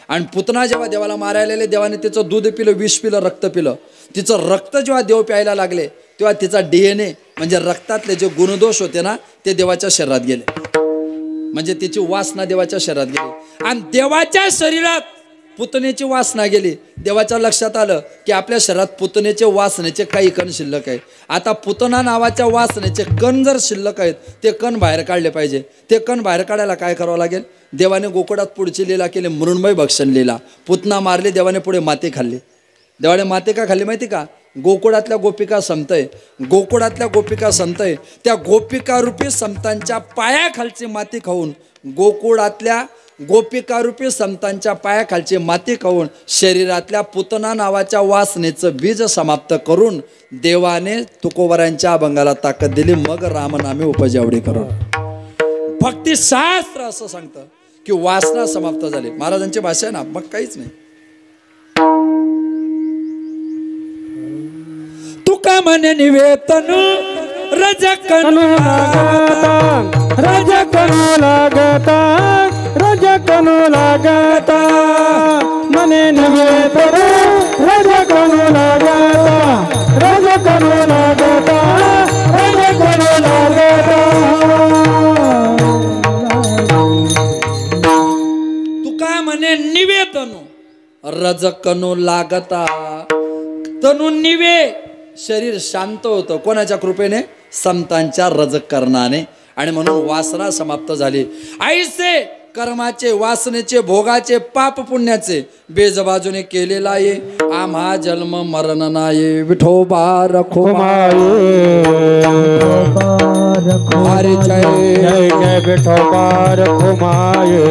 आणि पुतना जेव्हा देवाला मारायला आले, देवाने तिचं दूध पिलं, विष पिलं, रक्त पिलं. तिचं रक्त जेव्हा देव प्यायला लागले तेव्हा तिचा DNA म्हणजे रक्तातले जे गुणदोष होते ना, ते देवाच्या शरीरात गेले. म्हणजे तिची वासना देवाच्या शरीरात गेली. आणि देवाच्या शरीरात पुतनेची वासना गेली. देवाच्या लक्षात आलं की आपल्या शरीरात पुतनेचे वासनेचे काही कण शिल्लक आहेत. आता पुतना नावाच्या वासनेचे कण जर शिल्लक आहेत, ते कण बाहेर काढले पाहिजे. ते कण बाहेर काढायला काय करावं लागेल? देवाने गोकुळात पुढची लीला केली, मृण्मय भक्षण लीला. पुतना मारली, देवाने पुढे माती खाल्ली. देवाने माते का खाली माहिती का? गोकुळातल्या गोपिका संतय, गोकुळातल्या गोपिका संतय, त्या गोपिका रूपी संतांच्या पायाखालची माती खाऊन, गोकुळातल्या गोपिका रूपी संतांच्या पायाखालची माती खाऊन शरीरातल्या पुतना नावाच्या वासनेचं बीज समाप्त करून देवाने तुकोबरांच्या अभंगाला ताकद दिली. मग रामनामे उपजे आवडी करून. भक्तिशास्त्र असं सांगतं की वासना समाप्त झाली. महाराजांची भाषा आहे ना, मग काहीच नाही. तुका म्हणे निवेतन रजकनु लागता रजकनु लागता मने निवेदन रजकनु लागता रजकनु लागता रजकनु लागता. तुका म्हणे निवेतनु रजकनु लागता. तनु निवे, शरीर शांत होतं कोणाच्या कृपेने? संतांच्या रजकरणाने. आणि म्हणून वासना समाप्त झाली. ऐसे कर्माचे, वासनेचे, भोगाचे, पाप पुण्याचे बेजबाजूने केलेला ये आम्हा जन्म मरण नाये. विठोबा रखुमाये हरी जय जय जय विठोबा रखुमाये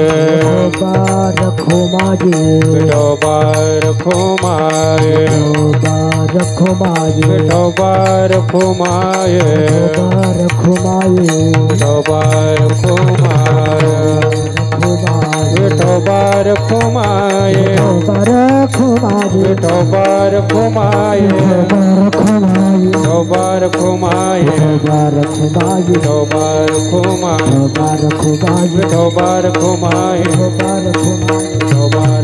विठोबा रखुमाये विठोबा रखुमाये विठोबा रखुमाये विठोबा रखुमाये विठोबा रखुमाये विठोबा रखुमाये विठोबा रखुमाये विठोबा रखुमाये विठोबा रखुमाये विठोबा रखुमाये विठोबा रखुमाये विठोबा रखुमाये विठोबा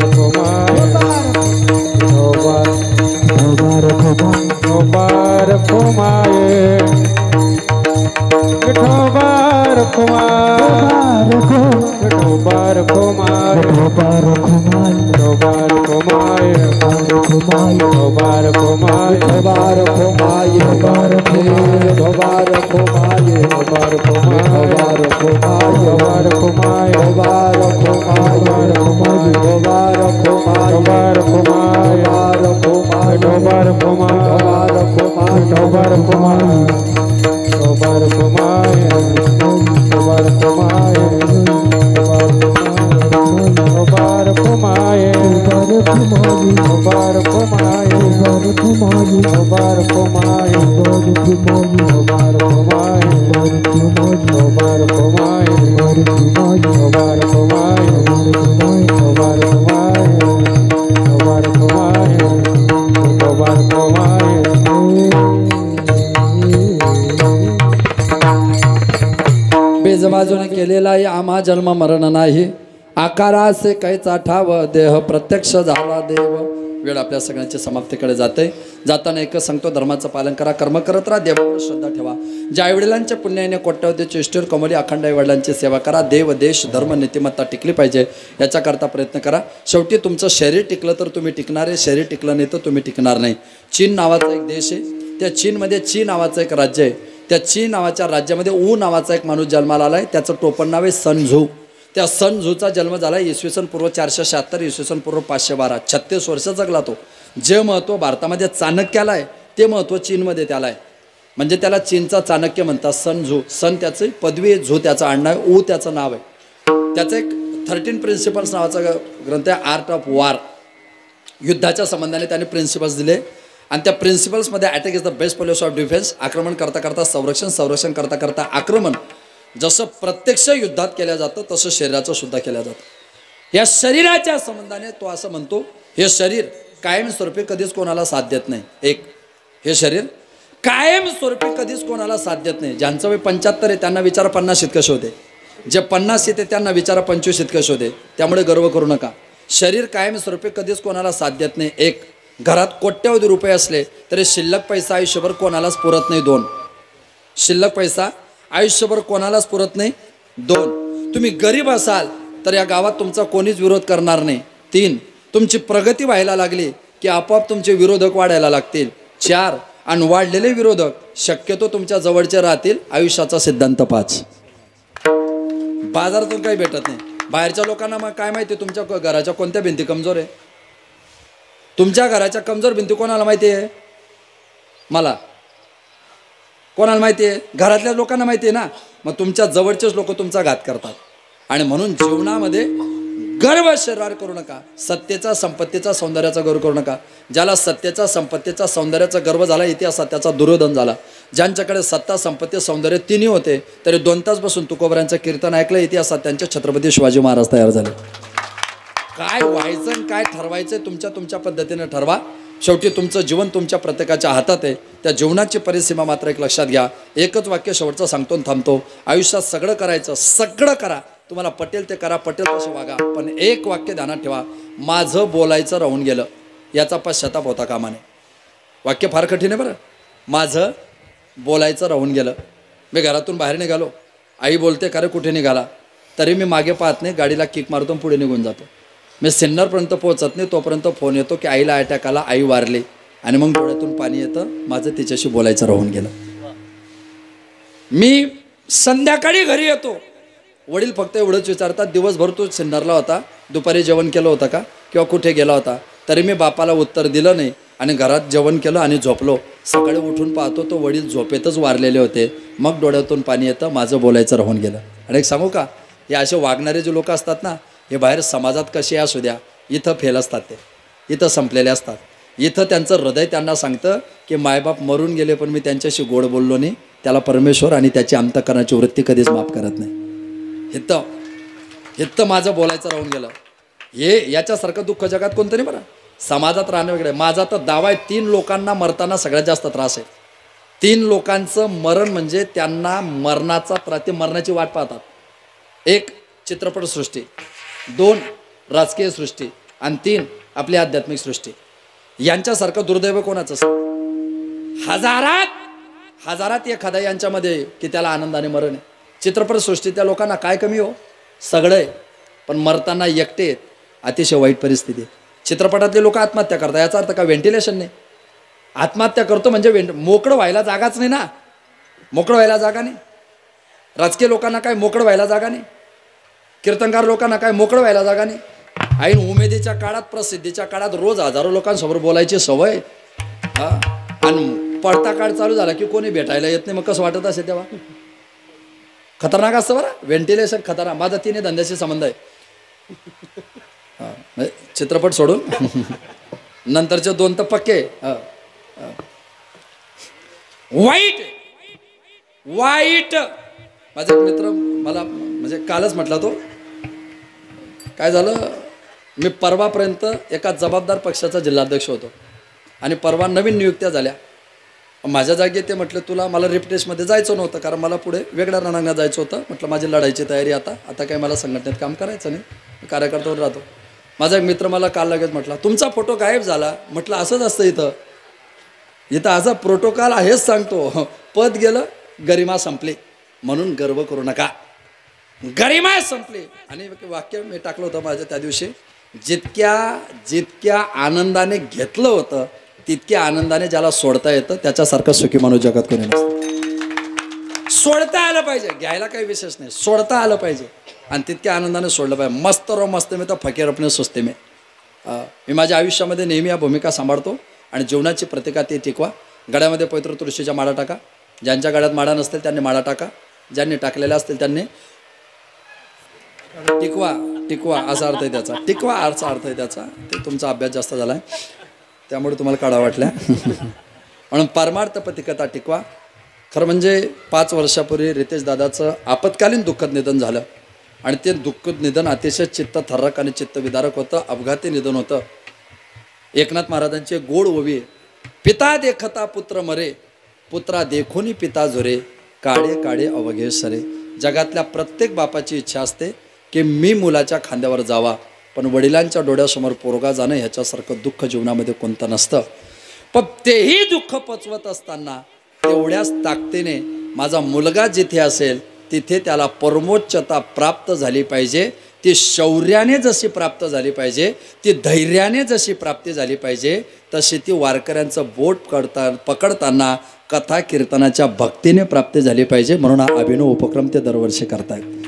रखुमाये विठोबा रखुमाये विठोबा रखुमाये विठोबा रखुमाये विठोबा रखुमाये विठोबा रखुमाये विठोबा बेजबाजूने केलेला आहे आम्हा जन्म मरण नाही. आकारासे कैचा ठाव देह प्रत्यक्ष झाला देव. वेळ आपल्या सगळ्यांच्या समाप्तीकडे जाते. जाताना एकच सांगतो, धर्माचं पालन करा, कर्म करत राहा, देवावर श्रद्धा ठेवा. ज्या आईवडिलांच्या पुण्याने कोट्यवधीचे इष्टीर कमली अखंड आईवडिलांची सेवा करा. देव, देश, धर्म, नीतिमत्ता टिकली पाहिजे याच्याकरता प्रयत्न करा. शेवटी तुमचं शरीर टिकलं तर तुम्ही टिकणार आहे, शरीर टिकलं नाही तर तुम्ही टिकणार नाही. चीन नावाचा एक देश आहे, त्या चीनमध्ये ची नावाचं एक राज्य आहे. त्या ची नावाच्या राज्यामध्ये ऊ नावाचा एक माणूस जन्माला आला आहे. त्याचं टोपण नाव आहे सन झू. त्या सन झूचा जन्म झाला आहे इसवी सन पूर्व 476, इसवी सन पूर्व 512. 36 वर्ष जगला तो. जे महत्त्व भारतामध्ये चाणक्याला आहे ते महत्त्व चीनमध्ये त्याला आहे. म्हणजे त्याला चीनचा चाणक्य म्हणतात. सन झू, सन त्याची पदवी आहे, झू त्याचं आडनाव आहे, ऊ त्याचं नाव आहे. त्याचं एक 13 प्रिन्सिपल्स नावाचा ग्रंथ आहे, आर्ट ऑफ वॉर. युद्धाच्या संबंधाने त्याने प्रिन्सिपल्स दिले आणि त्या प्रिन्सिपल्समध्ये attack is the best policy of defence. आक्रमण करता करता संरक्षण, संरक्षण करता करता आक्रमण. जसं प्रत्यक्ष युद्धात केलं जातं तसं शरीराचं सुद्धा केलं जातं. या शरीराच्या संबंधाने तो असं म्हणतो, हे शरीर कायमस्वरूपी कधीच कोणाला साथ देत नाही. एक, हे शरीर कायमस्वरूपी कधीच कोणाला साथ देत नाही. ज्यांचं वय 75 आहे त्यांना विचारा 50 इतकं होते, जे 50 येते त्यांना विचारा 25 इतकं होते. त्यामुळे गर्व करू नका. शरीर कायमस्वरूपी कधीच कोणाला साथ देत नाही. एक, घरात कोट्यवधी रुपये असले तरी शिल्लक पैसा आयुष्यभर कोणालाच पुरत नाही. 2, शिल्लक पैसा आयुष्यभर कोणालाच पुरत नाही. 2, तुम्ही गरीब असाल तर या गावात तुमचा कोणीच विरोध करणार नाही. 3, तुमची प्रगती व्हायला लागली की आपोआप तुमचे विरोधक वाढायला लागतील. 4, आणि वाढलेले विरोधक शक्यतो तुमच्या जवळचे राहतील. आयुष्याचा सिद्धांत 5. बाजारातून काही भेटत नाही. बाहेरच्या लोकांना मग काय माहिती तुमच्या घराच्या कोणत्या भिंती कमजोर आहे. तुमच्या घराच्या कमजोर भिंती कोणाला माहिती आहे? मला. कोणाला माहिती आहे? घरातल्या लोकांना माहिती आहे ना. मग तुमच्या जवळचेच लोक तुमचा घात करतात. आणि म्हणून जीवनामध्ये गर्व शरीरावर करू नका. सत्तेचा संपत्तीचा सौंदर्याचा गर्व करू नका. ज्याला सत्तेचा संपत्तीचा सौंदर्याचा गर्व झाला इतिहासात त्याचा दुर्योधन झाला. ज्यांच्याकडे सत्ता संपत्ती सौंदर्य तिन्ही होते तरी 2 तास बसून तुकोबऱ्यांचं कीर्तन ऐकलं इतिहासात त्यांचे छत्रपती शिवाजी महाराज तयार झाले. काय व्हायचं आणि काय ठरवायचं तुमच्या पद्धतीने ठरवा. शेवटी तुमचं जीवन तुमच्या प्रत्येकाच्या हातात आहे. त्या जीवनाची परिसीमा मात्र एक लक्षात घ्या. एकच वाक्य शेवटचं सांगतो आणि थांबतो. आयुष्यात सगळं करायचं, सगळं करा. तुम्हाला पटेल ते करा, पटेल तसे वागा. पण एक वाक्य ध्यानात ठेवा, माझं बोलायचं राहून गेलं याचा पश्चाताप होता कामा नये. वाक्य फार कठीण आहे बरं. माझं बोलायचं राहून गेलं. मी घरातून बाहेर निघालो, आई बोलते का रे कुठे निघाला, तरी मी मागे पाहत नाही, गाडीला किक मारतो पुढे निघून जातो. मी सिन्नरपर्यंत पोहोचत नाही तोपर्यंत फोन येतो की आईला अटॅक आला, आई वारली. आणि मग डोळ्यातून पाणी येतं, माझं तिच्याशी बोलायचं राहून गेलं. मी संध्याकाळी घरी येतो, वडील फक्त एवढंच विचारतात दिवसभर तू सिन्नरला होता, दुपारी जेवण केलं होतं का किंवा कुठे गेला होता. तरी मी बापाला उत्तर दिलं नाही आणि घरात जेवण केलं आणि झोपलो. सकाळी उठून पाहतो तो वडील झोपेतच वारलेले होते. मग डोळ्यातून पाणी येतं, माझं बोलायचं राहून गेलं. आणि एक सांगू का, हे असे वागणारे जे लोक असतात ना, हे बाहेर समाजात कसे असू द्या, इथं फेल असतात. ते इथं संपलेले असतात. इथं त्यांचं हृदय त्यांना सांगतं की मायबाप मरून गेले पण मी त्यांच्याशी गोड बोललो नाही, त्याला परमेश्वर आणि त्याची अंतःकरणाची वृत्ती कधीच माफ करत नाही. इथं माझं बोलायचं राहून गेलं. हे याच्यासारखं दुःख जगात कोणतं नाही बरं. समाजात राहणं वेगळं. माझा तर दावा आहे 3 लोकांना मरताना सगळ्यात जास्त त्रास आहे. 3 लोकांचं मरण म्हणजे त्यांना मरणाचा त्रास, ते मरणाची वाट पाहतात. 1 चित्रपटसृष्टी, 2 राजकीय सृष्टी आणि 3 आपली आध्यात्मिक सृष्टी. यांच्यासारखं दुर्दैव कोणाचं असतं? हजारात एखादा यांच्यामध्ये की त्याला आनंदाने मरण आहे. चित्रपटसृष्टी त्या लोकांना काय कमी हो, सगळं आहे पण मरताना एकटे आहेत. अतिशय वाईट परिस्थिती आहे. चित्रपटातले लोक आत्महत्या करतात, याचा अर्थ का व्हेंटिलेशन नाही? आत्महत्या करतो म्हणजे मोकळं व्हायला जागाच नाही ना. मोकळं व्हायला जागा नाही. राजकीय लोकांना काय मोकळं व्हायला जागा नाही. कीर्तनकार लोकांना काय मोकळं व्हायला जागा नाही. ऐन उमेदीच्या काळात, प्रसिद्धीच्या काळात रोज हजारो लोकांसमोर बोलायची सवय. आणि पडता काळ चालू झाला की कोणी भेटायला येत नाही. मग कसं वाटत असेल तेव्हा? खतरनाक असतं बरं. व्हेंटिलेशन खतरनाक. माझा 3 धंद्याशी संबंध आहे. चित्रपट सोडून नंतरचे 2 तर पक्के. वाईट माझा एक मित्र मला म्हणजे कालच म्हटला, तो काय झालं, मी परवापर्यंत एका जबाबदार पक्षाचा जिल्हाध्यक्ष होतो आणि परवा नवीन नियुक्त्या झाल्या. माझ्या जागी ते म्हटलं तुला, मला रिप्टेशमध्ये जायचं नव्हतं कारण मला पुढे वेगळ्या रणांगणात जायचं होतं. म्हटलं माझी लढायची तयारी आता काही मला संघटनेत काम करायचं नाही, मी कार्यकर्त्यावर राहतो. माझा एक मित्र मला काल लगेच म्हटला तुमचा फोटो गायब झाला. म्हटलं असंच असतं इथं असा प्रोटोकॉल आहेच सांगतो. पद गेलं, गरिमा संपली. म्हणून गर्व करू नका, गरिमा संपली. आणि वाक्य मी टाकलं होतं माझ्या त्या दिवशी, जितक्या आनंदाने घेतलं होतं तितक्या आनंदाने ज्याला सोडता येतं त्याच्यासारखं सुखी माणूस जगात कोणी नसतं. सोडता आलं पाहिजे, घ्यायला काही विशेष नाही, सोडता आलं पाहिजे आणि तितक्या आनंदाने सोडलं पाहिजे. मस्त रो मस्त मी तर फकीर अपने सुस्ते में. मी माझ्या आयुष्यामध्ये नेहमी या भूमिका सांभाळतो आणि जीवनाची प्रतिका ती टिकवा. गळ्यामध्ये पवित्र तुळशीच्या माळा टाका. ज्यांच्या गळ्यात माळा नसतील त्यांनी माळा टाका. ज्यांनी टाकलेल्या असतील त्यांनी टिकवा असा अर्थ आहे त्याचा. टिकवा असा अर्थ आहे त्याचा. ते तुमचा अभ्यास जास्त झाला आहे त्यामुळे तुम्हाला काढा वाटल्या. म्हणून परमार्थ पतिकता टिकवा. खरं म्हणजे 5 वर्षापूर्वी रितेश दादाचं आपत्कालीन दुःखद निधन झालं आणि ते दुःखद निधन अतिशय चित्तथरारक आणि चित्तविदारक होतं. अपघाती निधन होतं. एकनाथ महाराजांची गोड ओवी, पिता देखता पुत्र मरे, पुत्रा देखोनी पिता झुरे, काळे काळे अवघे सरे. जगातल्या प्रत्येक बापाची इच्छा असते की मी मुलाच्या खांद्यावर जावा, पण वडिलांच्या डोळ्यासमोर पोरगा जाणं ह्याच्यासारखं दुःख जीवनामध्ये कोणतं नसतं. पण तेही दुःख पचवत असताना तेवढ्याच ताकदीने माझा मुलगा जिथे असेल तिथे त्याला परमोच्चता प्राप्त झाली पाहिजे. ती शौर्याने जशी प्राप्त झाली पाहिजे, ती धैर्याने जशी प्राप्ती झाली पाहिजे, तशी ती वारकऱ्यांचं बोट पकडताना कथा कीर्तनाच्या भक्तीने प्राप्ती झाली पाहिजे. म्हणून हा अभिनव उपक्रम ते दरवर्षी करतायत.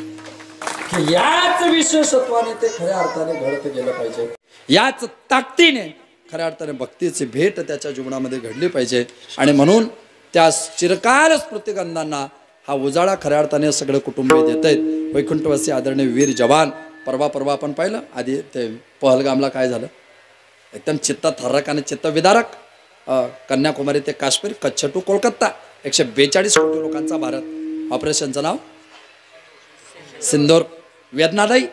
याच विशेषत्वाने ते खऱ्या अर्थाने घडत गेलं पाहिजे. याच ताकदीने खऱ्या अर्थाने भक्तीची भेट त्याच्या जीवनामध्ये घडली पाहिजे. आणि म्हणून त्या चिरकाल स्मृतिगंधांना हा उजाळा खऱ्या अर्थाने सगळं कुटुंबीय देत आहेत. वैकुंठवासी आदरणीय वीर जवान परवा आपण पाहिलं आधी ते पहलगामला काय झालं, एकदम चित्तथरारक आणि चित्तविदारक. कन्याकुमारी ते काश्मीर, कच्छ टू कोलकाता, 142 कोटी लोकांचा भारत. ऑपरेशनचं नाव सिंदूर वेदनादायी.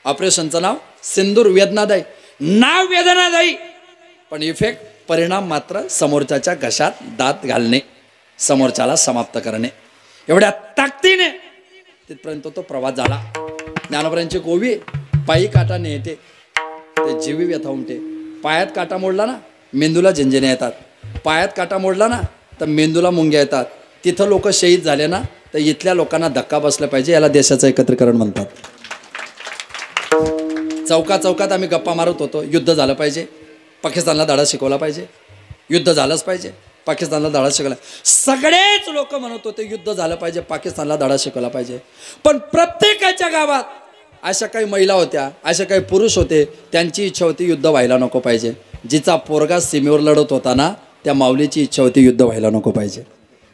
ऑपरेशनचं नाव सिंदूर वेदनादायी. नाव वेदनादायी पण इफेक्ट परिणाम मात्र समोरच्याच्या घशात दात घालणे, समोरच्याला समाप्त करणे. एवढ्या ताकदीने तिथपर्यंत तो प्रवास झाला. ज्ञानोबरांची गोवी पायी काटा नेते ते जीवी व्यथा उमटे. पायात काटा मोडला ना मेंदूला झिंझिण्या येतात, पायात काटा मोडला ना तर मेंदूला मुंग्या येतात. तिथं लोक शहीद झाले ना तर इथल्या लोकांना धक्का बसला पाहिजे. याला देशाचं एकत्रीकरण म्हणतात. चौकात आम्ही गप्पा मारत होतो, युद्ध झालं पाहिजे, पाकिस्तानला धडा शिकवला पाहिजे, युद्ध झालंच पाहिजे, पाकिस्तानला धडा शिकवला. सगळेच लोक म्हणत होते युद्ध झालं पाहिजे, पाकिस्तानला धडा शिकवला पाहिजे. पण प्रत्येकाच्या गावात अशा काही महिला होत्या, अशा काही पुरुष होते, त्यांची इच्छा होती युद्ध व्हायला नको पाहिजे. जिचा पोरगा सीमेवर लढत होता ना त्या माऊलीची इच्छा होती युद्ध व्हायला नको पाहिजे.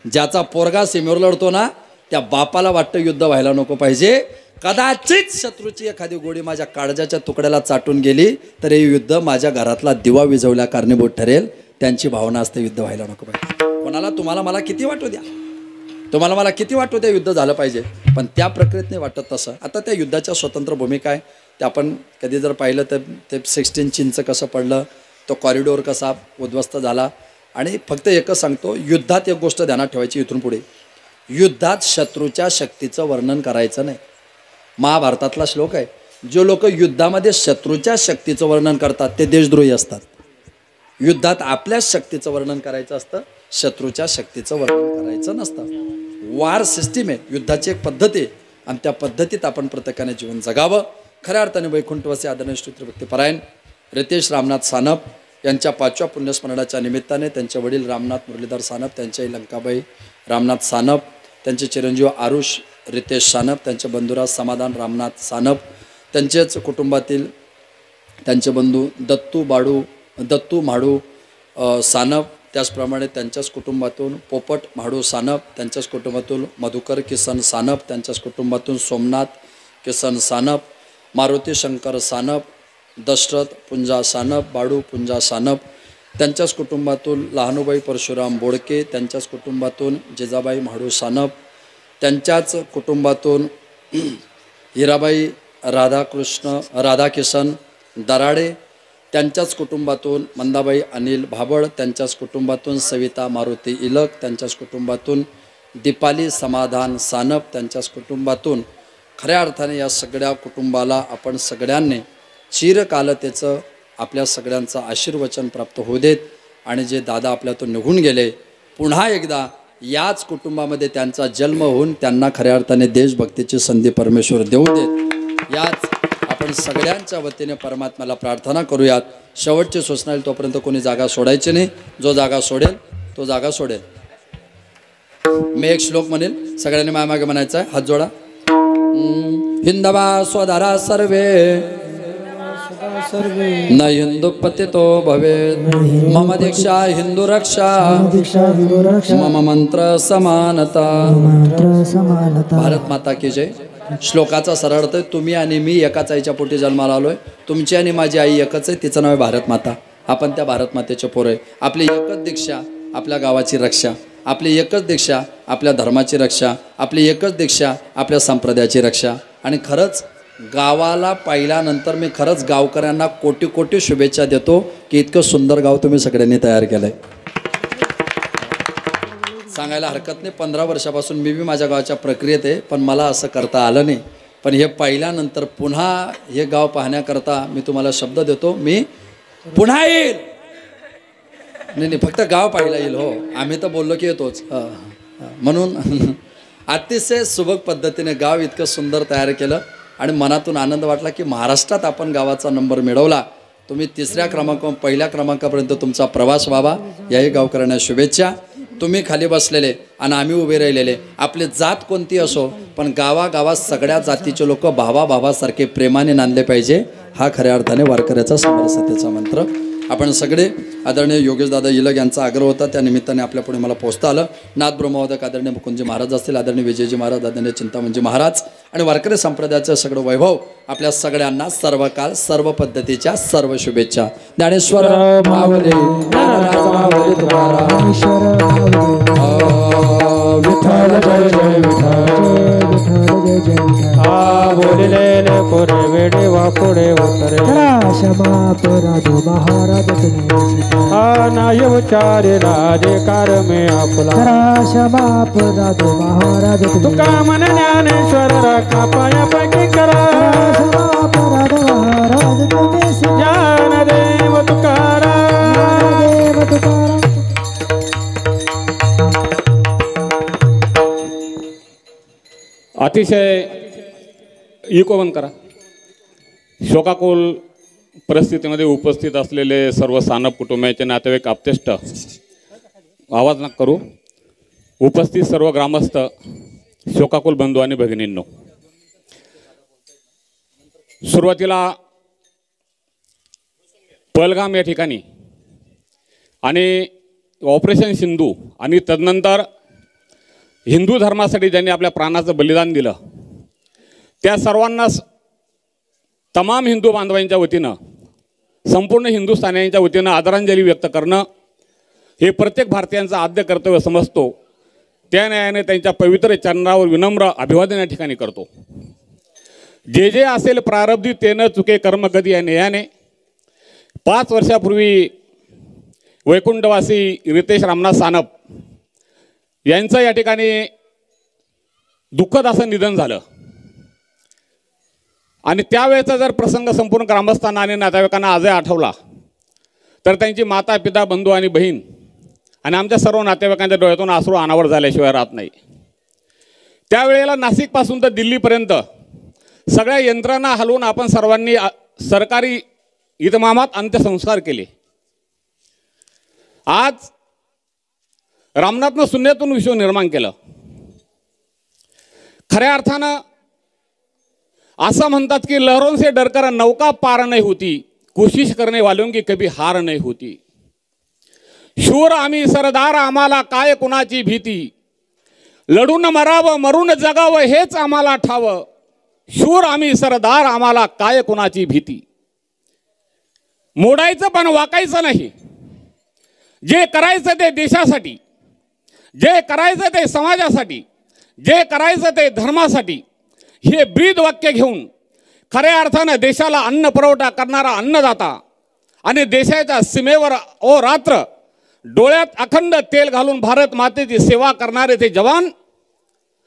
ज्याचा पोरगा सीमेवर लढतो ना त्या बापाला वाटतं युद्ध व्हायला नको पाहिजे. कदाचित शत्रूची एखादी गोळी माझ्या काळजाच्या तुकड्याला चाटून गेली तर हे युद्ध माझ्या घरातला दिवा विझवल्या कारणीभूत ठरेल. त्यांची भावना असते युद्ध व्हायला नको पाहिजे. कोणाला तुम्हाला मला किती वाटू द्या, तुम्हाला मला किती वाटू द्या युद्ध झालं पाहिजे, पण त्या प्रक्रियेत नाही वाटत तसं. आता त्या युद्धाच्या स्वतंत्र भूमिका आहे ते आपण कधी जर पाहिलं तर ते 16 इंच कसं पडलं, तो कॉरिडोर कसा उद्ध्वस्त झाला. आणि फक्त एकच सांगतो, युद्धात एक गोष्ट ध्यानात ठेवायची इथून पुढे, युद्धात शत्रूच्या शक्तीचं वर्णन करायचं नाही. महाभारतातला श्लोक आहे, जो लोक युद्धामध्ये शत्रूच्या शक्तीचं वर्णन करतात ते देशद्रोही असतात. युद्धात आपल्या शक्तीचं वर्णन करायचं असतं, शत्रूच्या शक्तीचं वर्णन करायचं नसतं. वार सिस्टीम आहे, युद्धाची एक पद्धती आहे आणि त्या पद्धतीत आपण प्रत्येकाने जीवन जगावं. खऱ्या अर्थाने वैकुंठवासी आदरणीय श्रीभक्तिपरायण रितेश रामनाथ सानप यांच्या 5व्या पुण्यस्मरणाच्या निमित्ताने त्यांचे वडील रामनाथ मुरलीधर सानप, त्यांच्याही लंकाबाई रामनाथ सानप, त्यांचे चिरंजीव आरुष रितेश सानप, त्यांचे बंधुराज समाधान रामनाथ सानप, त्यांचेच कुटुंबातील त्यांचे बंधू दत्तू म्हाडू सानप, त्याचप्रमाणे त्यांच्याच कुटुंबातून पोपट म्हाडू सानप, त्यांच्याच कुटुंबातून मधुकर किसन सानप, त्यांच्याच कुटुंबातून सोमनाथ किसन सानप, मारुती शंकर सानप, दशरथ पुंजा सानप, बाडू पुंजा सानप, त्यांच्याच कुटुंबातून लहानुबाई परशुराम बोडके, त्यांच्याच कुटुंबातून जिजाबाई म्हाडू सानप, त्यांच्याच कुटुंबातून हिराबाई राधाकिसन दराडे, त्यांच्याच कुटुंबातून मंदाबाई अनिल भाबळ, त्यांच्याच कुटुंबातून सविता मारुती इलक, त्यांच्याच कुटुंबातून दीपाली समाधान सानप, त्यांच्याच कुटुंबातून खऱ्या अर्थाने या सगळ्या कुटुंबाला आपण सगळ्यांनी चिरकालतेचं आपल्या सगळ्यांचं आशीर्वचन प्राप्त होऊ देत. आणि जे दादा आपल्यातून निघून गेले पुन्हा एकदा याच कुटुंबामध्ये त्यांचा जन्म होऊन त्यांना खऱ्या अर्थाने देशभक्तीची संधी परमेश्वर देऊ देत. याच आपण सगळ्यांच्या वतीने परमात्म्याला प्रार्थना करूयात. शेवटची सूचना येईल तोपर्यंत कोणी जागा सोडायची नाही. जो जागा सोडेल तो जागा सोडेल. मी एक श्लोक म्हणेल, सगळ्यांनी मागे म्हणायचं आहे, हात जोडा. हिंदवा स्वधरा सर्वे न हिंदू पतितो भवेत् मम दीक्षा हिंदू रक्षा मम मंत्र समानता. भारत माता की जय. श्लोकाचा सरळ अर्थ, तुम्ही आणि मी एकाच आईच्या पोटी जन्माला आलोय. तुमची आणि माझी आई एकच आहे, तिचं नाव आहे भारत माता. आपण त्या भारत मातेचे पोरं आहे. आपली एकच दीक्षा आपल्या गावाची रक्षा, आपली एकच दीक्षा आपल्या धर्माची रक्षा, आपली एकच दीक्षा आपल्या संप्रदायाची रक्षा. आणि खरंच गावाला पाहिल्यानंतर मी खरंच गावकऱ्यांना कोटी कोटी शुभेच्छा देतो की इतकं सुंदर गाव तुम्ही सगळ्यांनी तयार केलंय. सांगायला हरकत नाही, 15 वर्षापासून मी माझ्या गावाच्या प्रक्रियेत आहे, पण मला असं करता आलं नाही. पण हे पाहिल्यानंतर पुन्हा हे गाव पाहण्याकरता मी तुम्हाला शब्द देतो, मी पुन्हा येईल. नाही, फक्त गाव पाहायला येईल. हो, आम्ही तर बोललो की येतोच. म्हणून अतिशय सुबक पद्धतीने गाव इतकं सुंदर तयार केलं आणि मनातून आनंद वाटला की महाराष्ट्रात आपण गावाचा नंबर मिळवला. तुम्ही 3ऱ्या क्रमांकावरून 1ल्या क्रमांकापर्यंत तुमचा प्रवास व्हावा, याही गावकऱ्यांना शुभेच्छा. तुम्ही खाली बसलेले आणि आम्ही उभे राहिलेले, आपली जात कोणती असो पण गावागावात सगळ्या जातीचे लोक भावाभावासारखे प्रेमाने नांदले पाहिजे. हा खऱ्या अर्थाने वारकऱ्याचा समरसतेचा मंत्र. आपण सगळे आदरणीय योगेश दादा इलग यांचा आग्रह होता, त्या निमित्ताने आपल्या पुढे मला पोहोचता आलं. नाथ ब्रह्मवादक आदरणीय मुकुंदजी महाराज असतील, आदरणीय विजयजी महाराज, आदरणीय चिंतामणजी महाराज आणि वारकरी संप्रदायाचं सगळं वैभव आपल्या सगळ्यांना सर्व काळ सर्व पद्धतीच्या सर्व शुभेच्छा. ज्ञानेश्वर माऊली, ज्ञानराज माऊली तुकाराम, विठ्ठल जय जय विठ्ठल. आ बोलिलेले पुरे वेडे वापुडे उतरे. क्षमा अपराध महाराज तुम्ही हा नाही उच्चारे राजेकार मे आपला. क्षमा अपराध महाराज तुका मन ज्ञानेश्वर राखा पायापैकी करा. क्षमा अपराध महाराज तुम्ही ज्ञानदेव तुकाराम. देव तुकाराम. अतिशय इको बंद करा. शोकाकुल परिस्थितीमध्ये उपस्थित असलेले सर्व सानप कुटुंबाचे नातेवाईक आप्तेष्ट, आवाज नका करू. उपस्थित सर्व ग्रामस्थ, शोकाकुल बंधू आणि भगिनींनो, सुरुवातीला पहलगाम या ठिकाणी आणि ऑपरेशन सिंधू आणि तदनंतर हिंदू धर्मासाठी ज्यांनी आपल्या प्राणाचं बलिदान दिलं त्या सर्वांना तमाम हिंदू बांधवांच्या वतीनं, संपूर्ण हिंदुस्थानियांच्या वतीनं आदरांजली व्यक्त करणं हे प्रत्येक भारतीयांचं आद्य कर्तव्य समजतो. त्या न्यायाने त्यांच्या पवित्र चरणावर विनम्र अभिवादन या ठिकाणी करतो. जे जे असेल प्रारब्धी तेन चुके कर्म कधी या न्यायाने 5 वर्षापूर्वी वैकुंठवासी रितेश रामनाथ सानप यांचं या ठिकाणी दुःखद असं निधन झालं आणि त्यावेळेचा जर प्रसंग संपूर्ण ग्रामस्थांना आणि नातेवाईकांना आजही आठवला तर त्यांची माता, पिता, बंधू आणि बहीण आणि आमच्या सर्व नातेवाईकांच्या डोळ्यातून अश्रू अनावर झाल्याशिवाय राहत नाही. त्यावेळेला नाशिकपासून तर दिल्लीपर्यंत सगळ्या यंत्रणा हलवून आपण सर्वांनी सरकारी इतमामात अंत्यसंस्कार केले. आज रामनाथनं शून्यातून विश्व निर्माण केलं. खऱ्या अर्थानं असं म्हणतात की लहरों से डरकर नौका पार नहीं होती, कोशिश करने वालों की कभी हार नहीं होती. शूर आम्ही सरदार, आम्हाला काय कुणाची भीती, लढून मरावं मरून जगावं हेच आम्हाला ठावं. शूर आम्ही सरदार, आम्हाला काय कुणाची भीती. मोडायचं पण वाकायचं नाही. जे करायचं ते देशासाठी, जे करायचं ते समाजासाठी, जे करायचं ते धर्मासाठी, हे ब्रीद वाक्य घेऊन खऱ्या अर्थानं देशाला अन्न पुरवठा करणारा अन्नदाता आणि देशाच्या सीमेवर रात्र डोळ्यात अखंड तेल घालून भारत मातेची सेवा करणारे ते जवान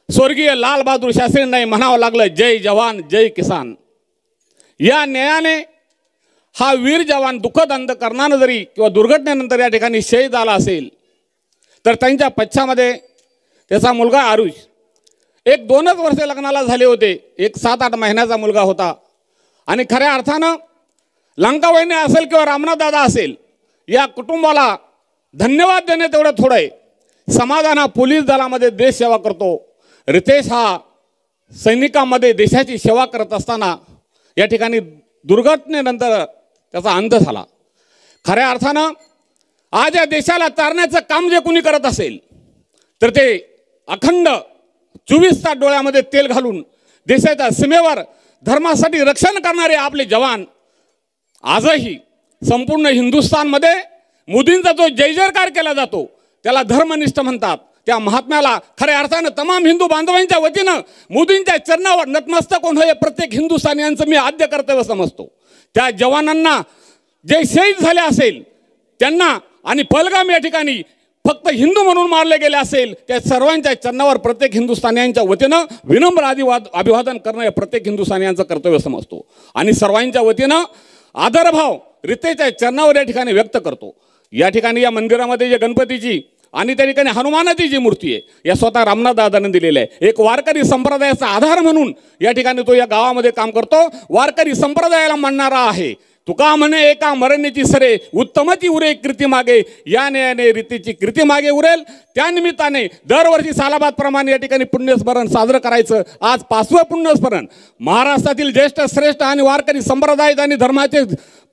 स्वर्गीय लाल बहादूर शास्त्रींना म्हणावं लागलं, जय जवान जय किसान. या न्यायाने हा वीर जवान दुःखद अंतःकरणानं जरी किंवा दुर्घटनेनंतर या ठिकाणी शहीद झाला असेल तर त्यांच्या पश्चामध्ये त्याचा मुलगा आरुष, 1-2च वर्षे लग्नाला झाले होते, एक 7-8 महिन्याचा मुलगा होता. आणि खऱ्या अर्थानं लंकावहिनी असेल किंवा रामनाथ दादा असेल, या कुटुंबाला धन्यवाद देणे तेवढं थोडं आहे. समाधान हा पोलीस दलामध्ये देश सेवा करतो, रितेश हा सैनिकांमध्ये देशाची सेवा करत असताना या ठिकाणी दुर्घटनेनंतर त्याचा अंत झाला. खऱ्या अर्थानं आज या देशाला चारण्याचं काम जे कोणी करत असेल तर ते अखंड 24 तास डोळ्यामध्ये तेल घालून देशाच्या सीमेवर धर्मासाठी रक्षण करणारे आपले जवान आजही संपूर्ण हिंदुस्थानमध्ये मोदींचा जो जय जयकार केला जातो त्याला धर्मनिष्ठ म्हणतात. त्या महात्म्याला खऱ्या अर्थानं तमाम हिंदू बांधवांच्या वतीनं मोदींच्या चरणावर नतमस्तक होणं हे प्रत्येक हिंदुस्थानियांचं मी आद्य कर्तव्य समजतो. त्या जवानांना जे शहीद झाले असेल त्यांना आणि पहलगाम या ठिकाणी फक्त हिंदू म्हणून मारले गेले असेल त्या सर्वांच्या चरणावर प्रत्येक हिंदुस्थानियांच्या वतीनं विनम्र अभिवादन करणं हे प्रत्येक हिंदुस्थानियांचं कर्तव्य समजतो. आणि सर्वांच्या वतीनं आदरभाव रितेच्या चरणावर या ठिकाणी व्यक्त करतो. या ठिकाणी या मंदिरामध्ये जे गणपतीची आणि त्या ठिकाणी हनुमानाची जी मूर्ती आहे या स्वतः रामनाथ दादाने दिलेल्या आहे. एक वारकरी संप्रदायाचा आधार म्हणून या ठिकाणी तो या गावामध्ये काम करतो. वारकरी संप्रदायाला मानणारा आहे. तुका म्हणे एका मरणीची सरे उत्तमची उरे कीर्ती मागे, याने रीतीची कीर्ती मागे उरेल. त्यानिमित्ताने दरवर्षी सालाबादप्रमाणे या ठिकाणी पुण्यस्मरण साजरं करायचं. आज 5वं पुण्यस्मरण. महाराष्ट्रातील ज्येष्ठ श्रेष्ठ आणि वारकरी संप्रदाय आणि धर्माचे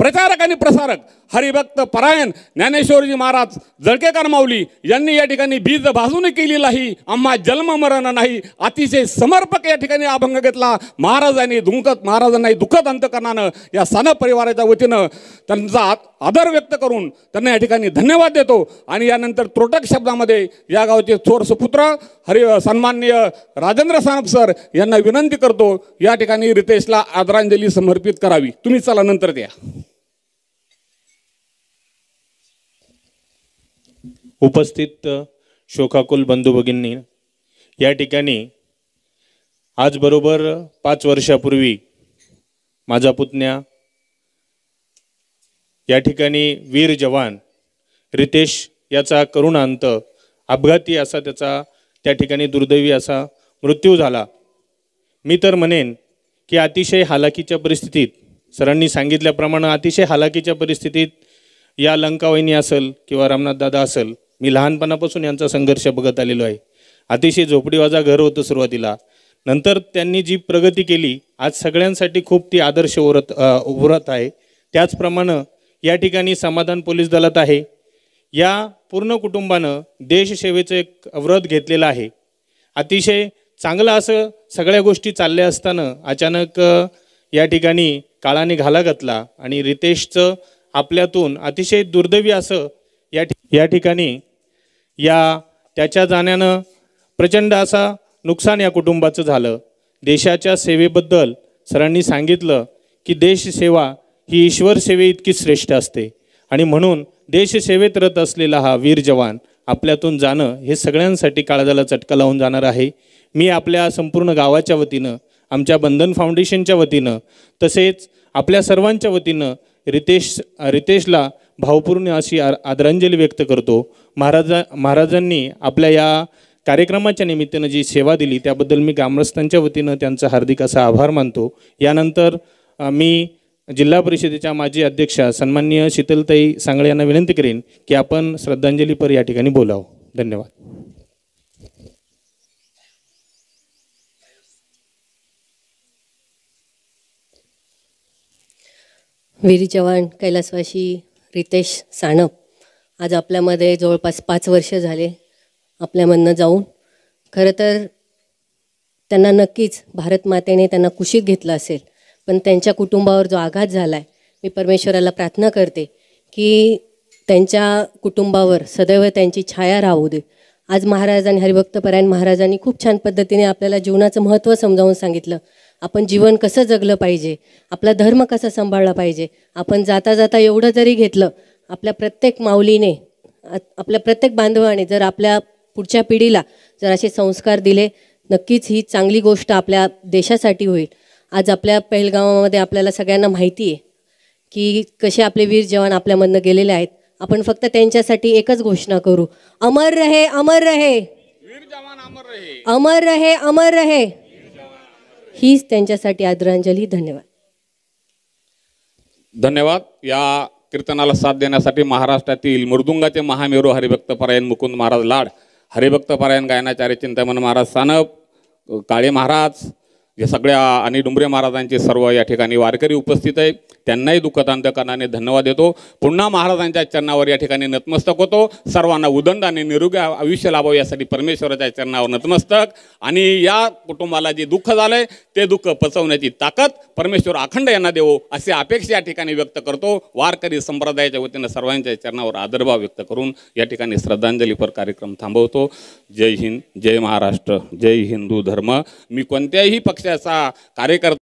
प्रचारक आणि प्रसारक हरिभक्त परायण ज्ञानेश्वरजी महाराज जळकेकर माऊली यांनी या ठिकाणी बीज भाजून केलेला ही आम्हा जन्म मरण नाही, अतिशय समर्पक या ठिकाणी अभंग घेतला. महाराजांनाही दुःखद अंतकरणानं या सन परिवाराच्या वतीनं त्यांचा आदर व्यक्त करून त्यांना या ठिकाणी धन्यवाद देतो. आणि यानंतर त्रोटक शब्दामध्ये या गावचे थोर सुपुत्र सन्माननीय राजेंद्र सानप सर यांना विनंती करतो या ठिकाणी रितेशला आदरांजली समर्पित करावी. तुम्ही चला नंतर द्या. उपस्थित शोकाकुल बंधू भगिनी, या ठिकाणी आज बरोबर 5 वर्षापूर्वी माझा पुतण्या या ठिकाणी वीर जवान रितेश याचा करुण अंत अपघाती असा त्याचा त्या ठिकाणी दुर्दैवी असा मृत्यू झाला. मी तर म्हणेन की अतिशय हालाकीच्या परिस्थितीत, सरांनी सांगितल्याप्रमाणे अतिशय हालाकीच्या परिस्थितीत या लंकावहिनी असेल किंवा रामनाथ दादा असेल, मी लहानपणापासून यांचा संघर्ष बघत आलेलो आहे. अतिशय झोपडीवाजा घर होतं सुरुवातीला, नंतर त्यांनी जी प्रगती केली आज सगळ्यांसाठी खूप ती आदर्श उरत आहे. त्याचप्रमाणे या ठिकाणी समाधान पोलीस दलात आहे. या पूर्ण कुटुंबानं देशसेवेचं एक व्रत घेतलेलं आहे. अतिशय चांगलं असं सगळ्या गोष्टी चालल्या असताना अचानक या ठिकाणी काळाने घाला घातला आणि रितेशचं आपल्यातून अतिशय दुर्दैवी असं या ठिकाणी त्याच्या जाण्यानं प्रचंड असा नुकसान या कुटुंबाचं झालं. देशाच्या सेवेबद्दल सरांनी सांगितलं की देशसेवा ही ईश्वर सेवे इतकी श्रेष्ठ असते आणि म्हणून देशसेवेत रत असलेला हा वीर जवान आपल्यातून जाणं हे सगळ्यांसाठी काळजाला चटका लावून जाणार आहे. मी आपल्या संपूर्ण गावाच्या वतीनं, आमच्या बंधन फाउंडेशनच्या वतीनं, तसेच आपल्या सर्वांच्या वतीनं रितेशला भावपूर्ण अशी आदरांजली व्यक्त करतो. महाराजांनी आपल्या या कार्यक्रमाच्या निमित्तानं जी सेवा दिली त्याबद्दल मी ग्रामस्थांच्या वतीनं त्यांचा हार्दिक असा आभार मानतो. यानंतर मी जिल्हा परिषदेच्या माजी अध्यक्षा सन्माननीय शीतलताई सांगळे यांना विनंती करेन की आपण श्रद्धांजलीपर या ठिकाणी बोलावं. धन्यवाद. वीर जवान कैलासवासी रितेश सानप आज आपल्यामध्ये जवळपास 5 वर्ष झाले आपल्यामधनं जाऊन. खरं तर त्यांना नक्कीच भारत मातेने त्यांना कुशीत घेतलं असेल, पण त्यांच्या कुटुंबावर जो आघात झाला आहे, मी परमेश्वराला प्रार्थना करते की त्यांच्या कुटुंबावर सदैव त्यांची छाया राहू दे. आज महाराजांनी, हरिभक्तपरायण महाराजांनी खूप छान पद्धतीने आपल्याला जीवनाचं महत्त्व समजावून सांगितलं. आपण जीवन कसं जगलं पाहिजे, आपला धर्म कसा सांभाळला पाहिजे. आपण जाता जाता एवढं जरी घेतलं, आपल्या प्रत्येक माऊलीने, आपल्या प्रत्येक बांधवाने जर आपल्या पुढच्या पिढीला जर असे संस्कार दिले, नक्कीच ही चांगली गोष्ट आपल्या देशासाठी होईल. आज आपल्या पेहलगावामध्ये आपल्याला सगळ्यांना माहिती आहे की कसे आपले वीर जवान आपल्यामधनं गेलेले आहेत. आपण फक्त त्यांच्यासाठी एकच घोषणा करू, अमर रहे, अमर रहे, वीर जवान अमर रहे, अमर रहे, अमर रहे. हीच त्यांच्यासाठी आदरांजली. धन्यवाद. धन्यवाद. या कीर्तनाला साथ देण्यासाठी महाराष्ट्रातील मृदुंगाचे महामेरू हरिभक्तपरायण मुकुंद महाराज लाड, हरिभक्तपरायण गायनाचार्य चिंतामण महाराज सानप, काळे महाराज, हे सगळ्या आणि डुंबरे महाराजांचे सर्व या ठिकाणी वारकरी उपस्थित आहे. त्यांनाही दुःखदांत करणाने धन्यवाद देतो. पुन्हा महाराजांच्या चरणावर या ठिकाणी नतमस्तक होतो. सर्वांना उदंड आणि निरोगी आयुष्य लाभावं यासाठी परमेश्वराच्या चरणावर नतमस्तक. आणि या कुटुंबाला जे दुःख झालंय ते दुःख पचवण्याची ताकद परमेश्वर अखंड यांना देवो अशी अपेक्षा या ठिकाणी व्यक्त करतो. वारकरी संप्रदायाच्या वतीनं सर्वांच्या चरणावर आदरभाव व्यक्त करून या ठिकाणी श्रद्धांजलीपर कार्यक्रम थांबवतो. जय हिंद, जय महाराष्ट्र, जय हिंदू धर्म. मी कोणत्याही पक्षाचा कार्यकर्ता